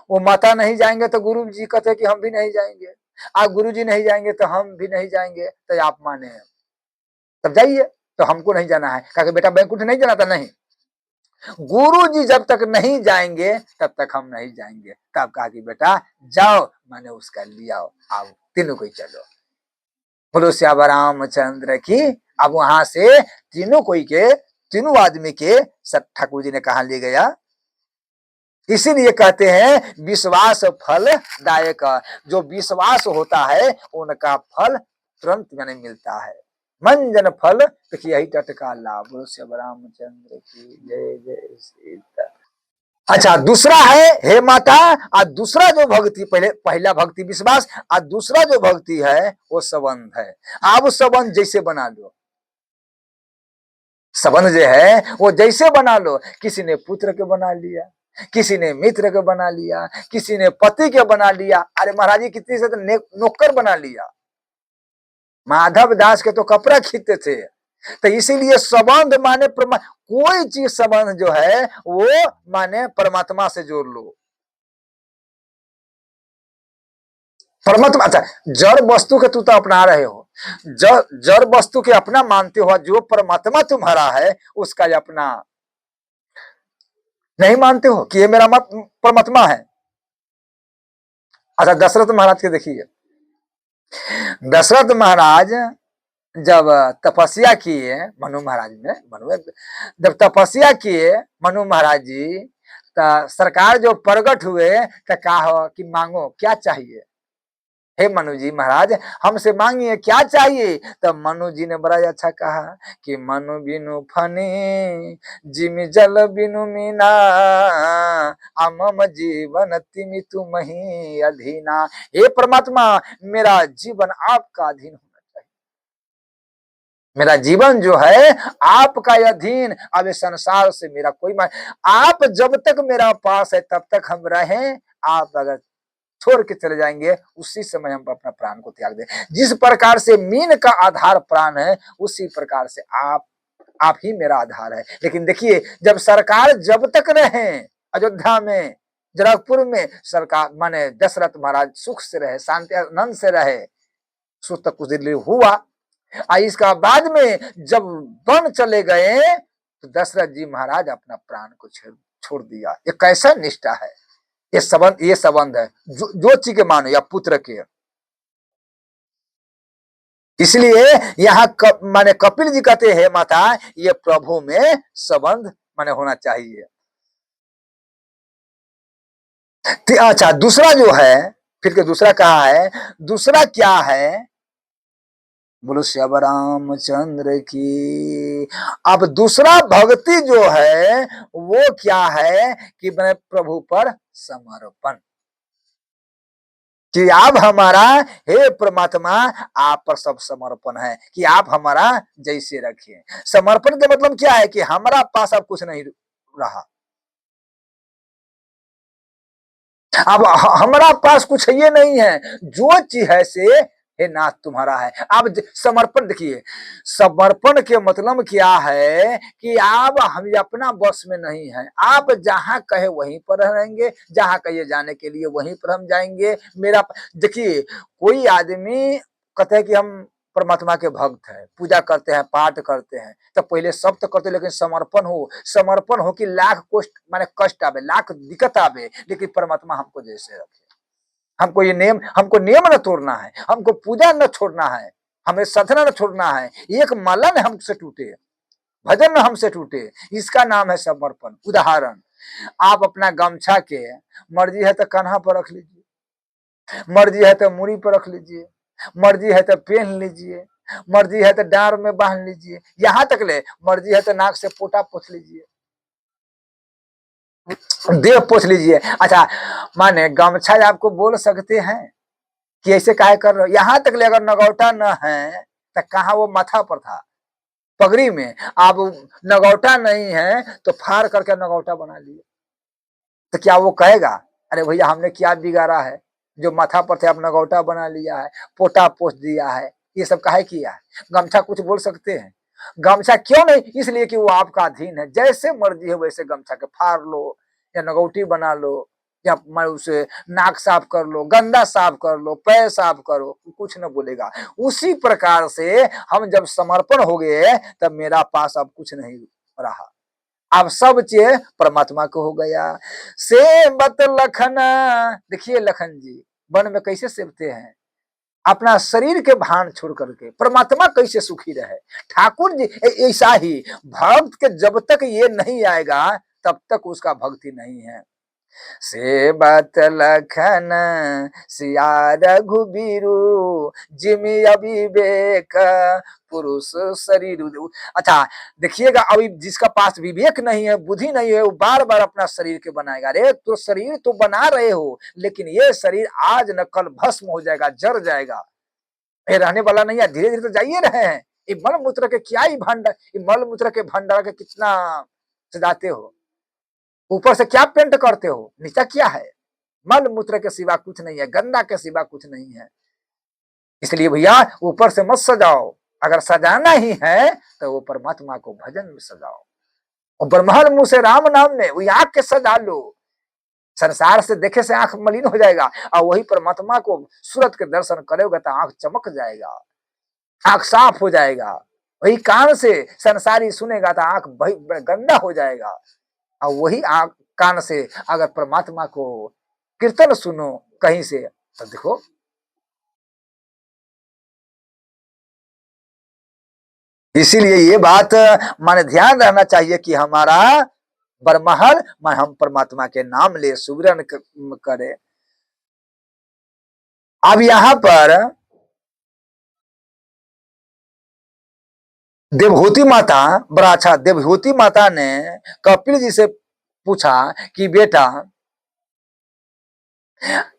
वो माता नहीं जाएंगे तो गुरु जी कहते कि हम भी नहीं जाएंगे, आप गुरु जी नहीं जाएंगे तो हम भी नहीं जाएंगे, तो आप माने तब जाइए, तो हमको नहीं जाना है। कहा कि बेटा बैकुंठ नहीं जाना था, नहीं, गुरु जी जब तक नहीं जाएंगे तब तक हम नहीं जाएंगे। तब कहा कि बेटा जाओ, मैंने उसका लिया, आओ तीनों को ही चलो। बोलो श्याम रामचंद्र की। अब वहां से तीनों कोई के, तीनों आदमी के ठाकुर जी ने कहा ले गया। इसीलिए कहते हैं विश्वास फल दायक, जो विश्वास होता है उनका फल तुरंत मैंने मिलता है। मंजन फल देखिए यही टटका लाभ। बोलो श्याम रामचंद्र की जय जय सीता। अच्छा, दूसरा है हे माता, और दूसरा जो भक्ति, पहला भक्ति विश्वास, और दूसरा जो भक्ति है वो संबंध है। आप संबंध जैसे बना लो, संबंध जो है वो जैसे बना लो, किसी ने पुत्र के बना लिया, किसी ने मित्र के बना लिया, किसी ने पति के बना लिया। अरे महाराज जी कितनी से तो नौकर बना लिया, माधव दास के तो कपड़ा खींचते थे। तो इसीलिए संबंध माने कोई चीज संबंध जो है वो माने परमात्मा से जोड़ लो, परमात्मा। अच्छा, जड़ वस्तु के तू तो अपना रहे हो, जड़ वस्तु के अपना मानते हो, जो परमात्मा तुम्हारा है उसका अपना नहीं मानते हो कि ये मेरा परमात्मा है। अच्छा, दशरथ महाराज के देखिए, दशरथ महाराज जब तपस्या किए, मनु महाराज ने, मनु जब तपस्या किए मनु महाराज जी, तो सरकार जो प्रगट हुए तो कहा कि मांगो क्या चाहिए, हे मनु जी महाराज हमसे मांगिए क्या चाहिए। तो मनु जी ने बड़ा अच्छा कहा कि मनु बिनु फनी जिमि जल बिनु मीना, मम जीवन तिमि तुम ही अधीना। हे परमात्मा मेरा जीवन आपका अधीन होना चाहिए, मेरा जीवन जो है आपका अधीन। अब संसार से मेरा कोई आप जब तक मेरा पास है तब तक हम रहें, आप अगर छोड़ के चले जाएंगे उसी समय हम अपना प्राण को त्याग दें। जिस प्रकार से मीन का आधार प्राण है, उसी प्रकार से आप ही मेरा आधार है। लेकिन देखिए जब सरकार जब तक रहे अयोध्या में, जनकपुर में, सरकार माने दशरथ महाराज सुख से रहे, शांति आनंद से रहे, सुख तक कुछ दिन हुआ। इसका बाद में जब वन चले गए तो दशरथ जी महाराज अपना प्राण को छोड़ दिया। ये कैसा निष्ठा है, ये संबंध है जो चीज के मानो या पुत्र के। इसलिए यहाँ माने कपिल जी कहते हैं माता ये प्रभु में संबंध माने होना चाहिए। अच्छा, दूसरा जो है, फिर के दूसरा कहा है, दूसरा क्या है, बोलो श्याम रामचंद्र की। अब दूसरा भक्ति जो है वो क्या है कि मैं प्रभु पर समर्पण, कि आप हमारा, हे परमात्मा, आप पर सब समर्पण है, कि आप हमारा जैसे रखिए। समर्पण का मतलब क्या है कि हमारा पास अब कुछ नहीं रहा, अब हमारा पास कुछ ये नहीं है, जो चीज है से हे नाथ तुम्हारा है। अब समर्पण देखिए, समर्पण के मतलब क्या है कि आप हम अपना बस में नहीं है, आप जहां कहे वहीं पर रहेंगे, जहां कहे जाने के लिए वहीं पर हम जाएंगे। मेरा देखिए, कोई आदमी कहते हैं कि हम परमात्मा के भक्त है, पूजा करते हैं, पाठ करते हैं, तो पहले सब तो करते, लेकिन समर्पण हो कि लाख कष्ट माने कष्ट आवे, लाख दिक्कत आवे, लेकिन परमात्मा हमको जैसे रखे। हमको ये नियम, हमको नियम न तोड़ना है, हमको पूजा न छोड़ना है, हमें साधना न छोड़ना है, एक माला न हमसे टूटे, भजन न हमसे टूटे, इसका नाम है समर्पण। उदाहरण, आप अपना गमछा के, मर्जी है तो कान्हा पर रख लीजिए, मर्जी है तो मूड़ी पर रख लीजिए, मर्जी है तो पहन लीजिए, मर्जी है तो डांर में बांध लीजिए, यहाँ तक ले मर्जी है तो नाक से पोटा पोछ लीजिए, देह पोछ लीजिए। अच्छा, माने गमछा आपको बोल सकते हैं कि ऐसे काहे कर रहे हो, यहाँ तक ले अगर नगौटा न है तो कहा वो माथा पर था, पगड़ी में, आप नगौटा नहीं है तो फाड़ करके नगौटा बना लिए, तो क्या वो कहेगा अरे भैया हमने क्या बिगाड़ा है, जो माथा पर थे आप नगौटा बना लिया है, पोटा पोछ दिया है, ये सब काहे किया है। गमछा कुछ बोल सकते हैं, गमछा क्यों नहीं, इसलिए कि वो आपका अधीन है, जैसे मर्जी है वैसे गमछा के फाड़ लो, या नगौटी बना लो, या मैं उसे नाक साफ कर लो, गंदा साफ कर लो, पैर साफ करो, कुछ न बोलेगा। उसी प्रकार से हम जब समर्पण हो गए तब मेरा पास अब कुछ नहीं रहा, अब सब चीज परमात्मा को हो गया। सेवत लखन, देखिए लखन जी वन में कैसे सेवते हैं, अपना शरीर के भान छोड़ करके परमात्मा कैसे सुखी रहे। ठाकुर जी ऐसा ही, भक्त के जब तक ये नहीं आएगा तब तक उसका भक्ति नहीं है। सेबत लखन सिया रघुबीरु, जिमि अविवेक पुरुष शरीर। अच्छा, देखिएगा अभी जिसका पास विवेक नहीं है, बुद्धि नहीं है, वो बार बार अपना शरीर के बनाएगा। अरे तो शरीर तो बना रहे हो, लेकिन ये शरीर आज न कल भस्म हो जाएगा, जर जाएगा, ये रहने वाला नहीं है। धीरे धीरे तो जाइए रहे हैं, ये मल मूत्र के क्या ही भंडार, ये मल मूत्र के भंडार के कितना सजाते हो, ऊपर से क्या पेंट करते हो, नीचा क्या है, मल मूत्र के सिवा कुछ नहीं है, गंदा के सिवा कुछ नहीं है। इसलिए भैया ऊपर से मत सजाओ, अगर सजाना ही है तो वो परमात्मा को भजन में सजाओ, और ब्रह्मांड मुंह से राम नाम में वही आंख के सजा लो। संसार से देखे से आंख मलिन हो जाएगा, और वही परमात्मा को सूरत के दर्शन करोगे तो आंख चमक जाएगा, आंख साफ हो जाएगा। वही कान से संसारी सुनेगा तो आंख गंदा हो जाएगा, और वही आंख कान से अगर परमात्मा को कीर्तन सुनो कहीं से तो देखो। इसीलिए ये बात माने ध्यान रहना चाहिए कि हमारा बरमहल में हम परमात्मा के नाम ले, सुमिरन करे। अब यहाँ पर देवहूति माता, बड़ा अच्छा, देवहूति माता ने कपिल जी से पूछा कि बेटा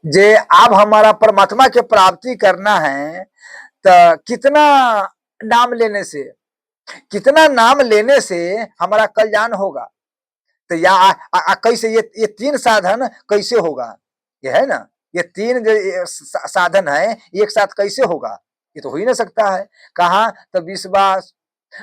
जे आप हमारा परमात्मा के प्राप्ति करना है तो कितना नाम लेने से, कितना नाम लेने से हमारा कल्याण होगा, तो या कैसे ये तीन साधन कैसे होगा, ये है ना, ये तीन जो साधन है एक साथ कैसे होगा, ये तो हो ही नहीं सकता है। कहा तो विश्वास,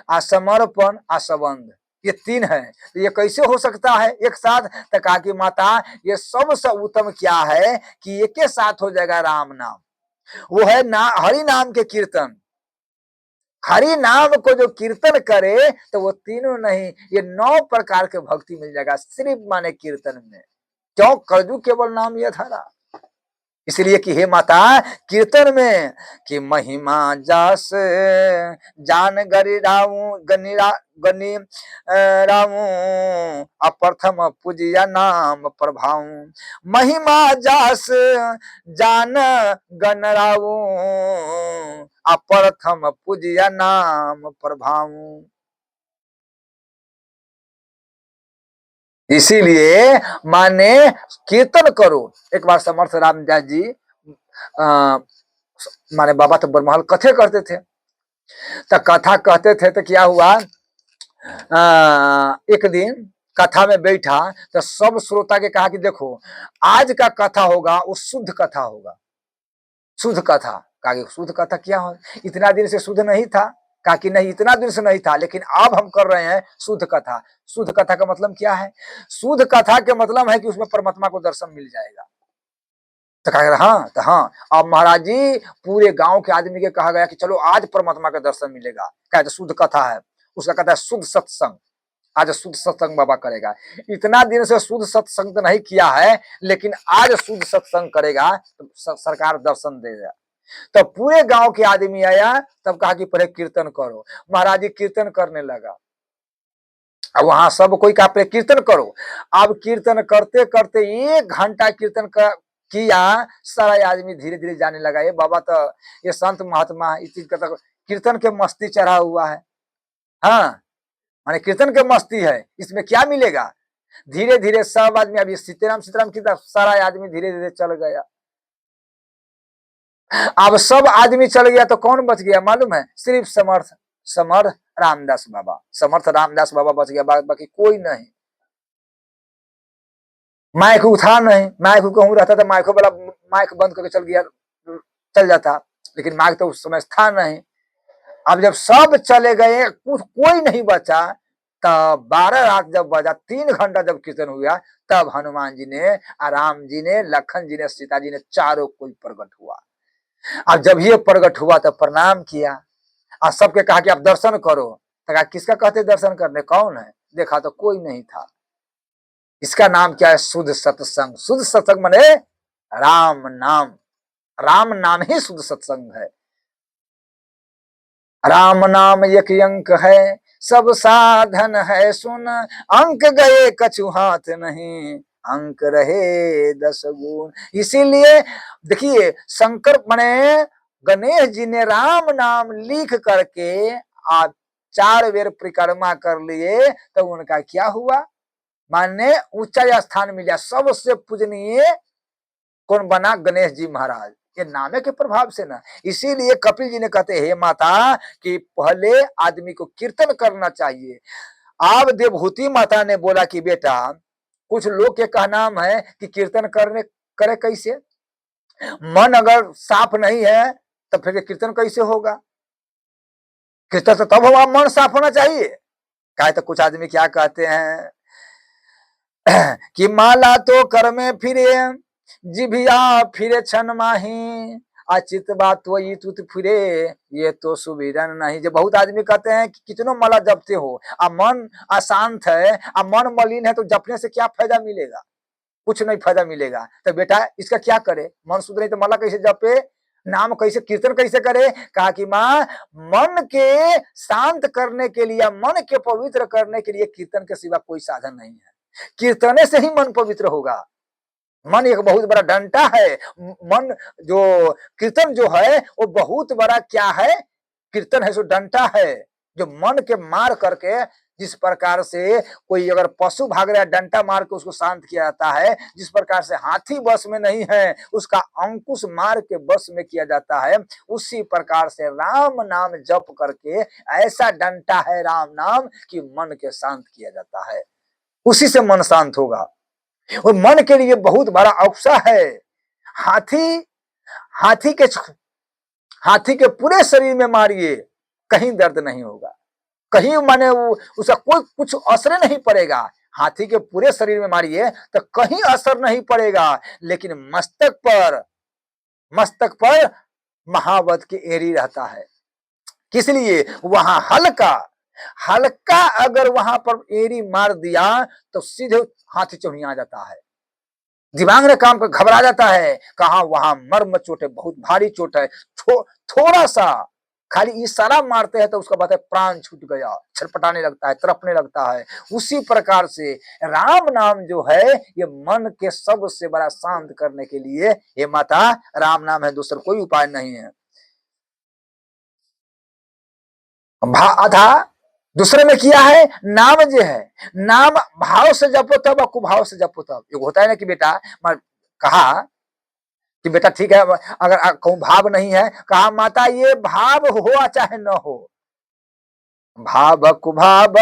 असमर्पण, असंबंध, ये तीन है, तो ये कैसे हो सकता है एक साथ। तो कहा कि माता ये सबसे उत्तम क्या है कि एक के साथ हो जाएगा राम नाम, वो है ना हरि नाम के कीर्तन। हरि नाम को जो कीर्तन करे तो वो तीनों नहीं, ये 9 प्रकार के भक्ति मिल जाएगा सिर्फ माने कीर्तन में। क्यों, कलजू केवल नाम ये धारा, इसलिए कि हे माता कीर्तन में कि महिमा जास जान गरी राऊ गनी राऊ अप्रथम पूजिया नाम प्रभाऊ। महिमा जास जान गन राऊ अप्रथम पूजिया नाम प्रभाऊ। इसीलिए माने कीर्तन करो। एक बार समर्थ रामदास जी माने बाबा तो बरमहल कथे करते थे, तो कथा कहते थे तो क्या हुआ, एक दिन कथा में बैठा तो सब श्रोता के कहा कि देखो आज का कथा होगा वो शुद्ध कथा होगा। शुद्ध कथा, कहा शुद्ध कथा क्या हो, इतना दिन से शुद्ध नहीं था, कहा कि नहीं इतना दिन से नहीं था, लेकिन अब हम कर रहे हैं शुद्ध कथा। शुद्ध कथा का मतलब क्या है, शुद्ध कथा के मतलब है कि उसमें परमात्मा को दर्शन मिल जाएगा। तो कहा हाँ, तो हाँ अब महाराज जी पूरे गांव के आदमी के कहा गया कि चलो आज परमात्मा का दर्शन मिलेगा। कहा शुद्ध कथा है, उसका कहता है शुद्ध सत्संग। आज शुद्ध सत्संग बाबा करेगा। इतना दिन से शुद्ध सत्संग तो नहीं किया है, लेकिन आज शुद्ध सत्संग करेगा तो सरकार दर्शन देगा। तो पूरे गांव के आदमी आया, तब कहा कि पहले कीर्तन करो। महाराज जी कीर्तन करने लगा। अब वहां सब कोई कहा पहले कीर्तन करो। अब कीर्तन करते करते 1 घंटा कीर्तन किया, सारा आदमी धीरे धीरे जाने लगा ये बाबा तो ये संत महात्मा इस चीज का तो कीर्तन के मस्ती चढ़ा हुआ है। हाँ माने कीर्तन के मस्ती है, इसमें क्या मिलेगा। धीरे धीरे सब आदमी, अभी सीताराम सीताराम की तरफ सारा आदमी धीरे धीरे चल गया। अब सब आदमी चल गया तो कौन बच गया मालूम है, सिर्फ समर्थ रामदास बाबा, समर्थ रामदास बाबा बच गया, बाकी कोई नहीं। माइक उठा नहीं, माइक कहूं रहता था माइक वाला माइक बंद करके चल गया, चल जाता, लेकिन माइक तो उस समय था नहीं। अब जब सब चले गए कोई नहीं बचा, तब 12 रात जब बजा, 3 घंटा जब कीर्तन हुआ, तब हनुमान जी ने, राम जी ने, लखन जी ने, सीता जी ने, चारों कोई प्रकट हुआ। अब जब ये प्रकट हुआ तो प्रणाम किया और सबके कहा कि आप दर्शन करो। तो कहा किसका कहते दर्शन करने, कौन है, देखा तो कोई नहीं था। इसका नाम क्या है, शुद्ध सत्संग। शुद्ध सत्संग माने राम नाम, राम नाम ही शुद्ध सत्संग है। राम नाम एक अंक है, सब साधन है सुन, अंक गए कछु हाथ नहीं, अंक रहे 10 गुण। इसीलिए देखिए शंकर माने गणेश जी ने राम नाम लिख करके आप 4 बेर परिक्रमा कर लिए, तो उनका क्या हुआ, माने ऊंचा स्थान मिला, सबसे पूजनीय कौन बना, गणेश जी महाराज। ये नामे के प्रभाव से ना। इसीलिए कपिल जी ने कहते हे माता कि पहले आदमी को कीर्तन करना चाहिए। अब देवहूति माता ने बोला कि बेटा कुछ लोग के कहना है कि कीर्तन करे कैसे, मन अगर साफ नहीं है तो फिर कीर्तन कैसे होगा, कीर्तन तो तब होगा मन साफ होना चाहिए। कहे तो कुछ आदमी क्या कहते हैं कि माला तो कर में फिरे, जिभिया फिरे छन माही, अचित बात वही तुत फिरे, ये तो सुविरन नहीं। जो बहुत आदमी कहते हैं कि कितनों माला जपते हो, मन अशांत है, मन मलिन है, तो जपने से क्या फायदा मिलेगा, कुछ नहीं फायदा मिलेगा। तो बेटा इसका क्या करे, मन शुद्ध नहीं तो माला कैसे जपे, नाम कैसे, कीर्तन कैसे करे। कहा कि माँ मन के शांत करने के लिए, मन के पवित्र करने के लिए कीर्तन के सिवा कोई साधन नहीं है। कीर्तने से ही मन पवित्र होगा। मन एक बहुत बड़ा डंटा है, मन जो कीर्तन जो है वो बहुत बड़ा क्या है, कीर्तन है सो डंटा है, जो मन के मार करके, जिस प्रकार से कोई अगर पशु भाग रहा है डंटा मार के उसको शांत किया जाता है, जिस प्रकार से हाथी बस में नहीं है उसका अंकुश मार के बस में किया जाता है, उसी प्रकार से राम नाम जप करके ऐसा डंटा है राम नाम कि मन के शांत किया जाता है, उसी से मन शांत होगा। और मन के लिए बहुत बड़ा अवसर है। हाथी हाथी के हाथी के पूरे शरीर में मारिए कहीं दर्द नहीं होगा, कहीं माने उसका कोई कुछ असर नहीं पड़ेगा। हाथी के पूरे शरीर में मारिए तो कहीं असर नहीं पड़ेगा, लेकिन मस्तक पर महावत की एड़ी रहता है। किस लिए, वहां हल्का अगर वहां पर एड़ी मार दिया तो सीधे हाथी चौनिया जाता है। दिमाग ने काम कर घबरा जाता है, कहा वहां मर्म चोट है, बहुत भारी चोट है, थोड़ा सा खाली इशारा मारते हैं तो उसका बात है प्राण छूट गया, छटपटाने लगता है, तड़पने लगता है। उसी प्रकार से राम नाम जो है ये मन के सबसे बड़ा शांत करने के लिए, हे माता राम नाम है, दूसरा कोई उपाय नहीं है। आधा दूसरे में किया है नाम जो है, नाम भाव से जपो तब और कुभाव से जपो तब। एक होता है ना कि बेटा कहा कि बेटा ठीक है, अगर कहूं भाव नहीं है, कहा माता ये भाव हो चाहे न हो, भाव कुभाव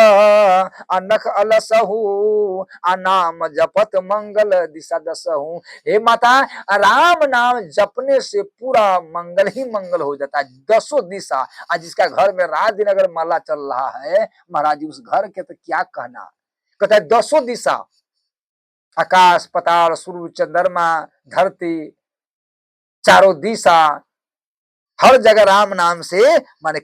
अनख अलसहु अनाम जपत मंगल दिशा दसहु। हे माता राम नाम जपने से पूरा मंगल ही मंगल हो जाता है, दसों दिशा। आज जिसका घर में रात दिन अगर माला चल रहा है महाराज जी, उस घर के तो क्या कहना। कहता है दसों दिशा, आकाश पताल सूर्य चंद्रमा धरती, चारों दिशा, हर जगह राम नाम से माने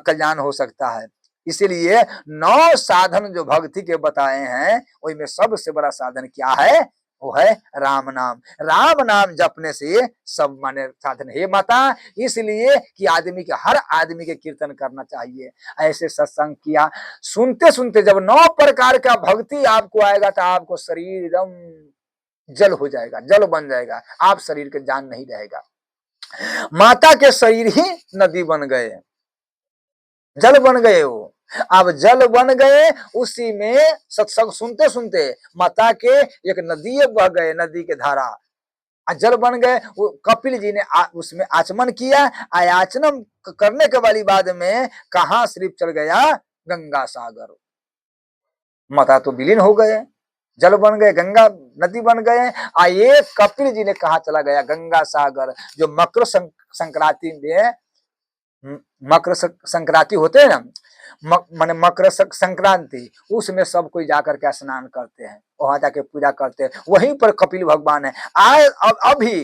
कल्याण हो सकता है। इसीलिए 9 साधन जो भक्ति के बताए हैं, उसमें सबसे बड़ा साधन क्या है, वो है राम नाम। राम नाम जपने से सब माने साधन। हे माता इसलिए कि आदमी के, हर आदमी के कीर्तन करना चाहिए। ऐसे सत्संग किया, सुनते सुनते जब 9 प्रकार का भक्ति आपको आएगा तो आपको शरीर एकदम जल हो जाएगा, जल बन जाएगा, आप शरीर के जान नहीं रहेगा। माता के शरीर ही नदी बन गए, जल बन गए वो। अब जल बन गए, उसी में सत्संग सुनते सुनते माता के एक नदी बह गए, नदी के धारा जल बन गए। वो कपिल जी ने उसमें आचमन किया, आचमन करने के वाली बाद में कहा सिर्फ चल गया गंगा सागर। माता तो विलीन हो गए, जल बन गए, गंगा नदी बन गए। ये कपिल जी ने कहा चला गया गंगा सागर। जो मकर संक्रांति में, मकर संक्रांति होते हैं ना, माने मकर संक्रांति, उसमें सब कोई जाकर के स्नान करते हैं, वहां जाके पूजा करते हैं। वहीं पर कपिल भगवान है। आज अभी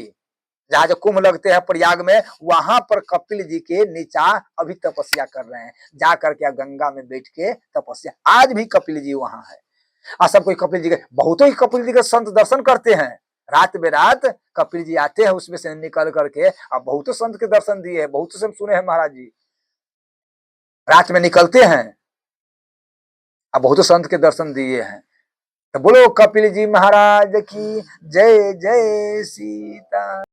जहाँ जो कुंभ लगते हैं प्रयाग में, वहां पर कपिल जी के नीचा अभी तपस्या कर रहे हैं, जा करके गंगा में बैठ के तपस्या। आज भी कपिल जी वहां है। सब कोई कपिल जी के, बहुतों ही कपिल जी के संत दर्शन करते हैं। रात बेरात कपिल जी आते हैं उसमें से निकल करके। अब बहुत संत के दर्शन दिए हैं, बहुत से सुने हैं महाराज जी, रात में निकलते हैं, अब बहुत संत के दर्शन दिए हैं। तो बोलो कपिल जी महाराज की जय जय सीता।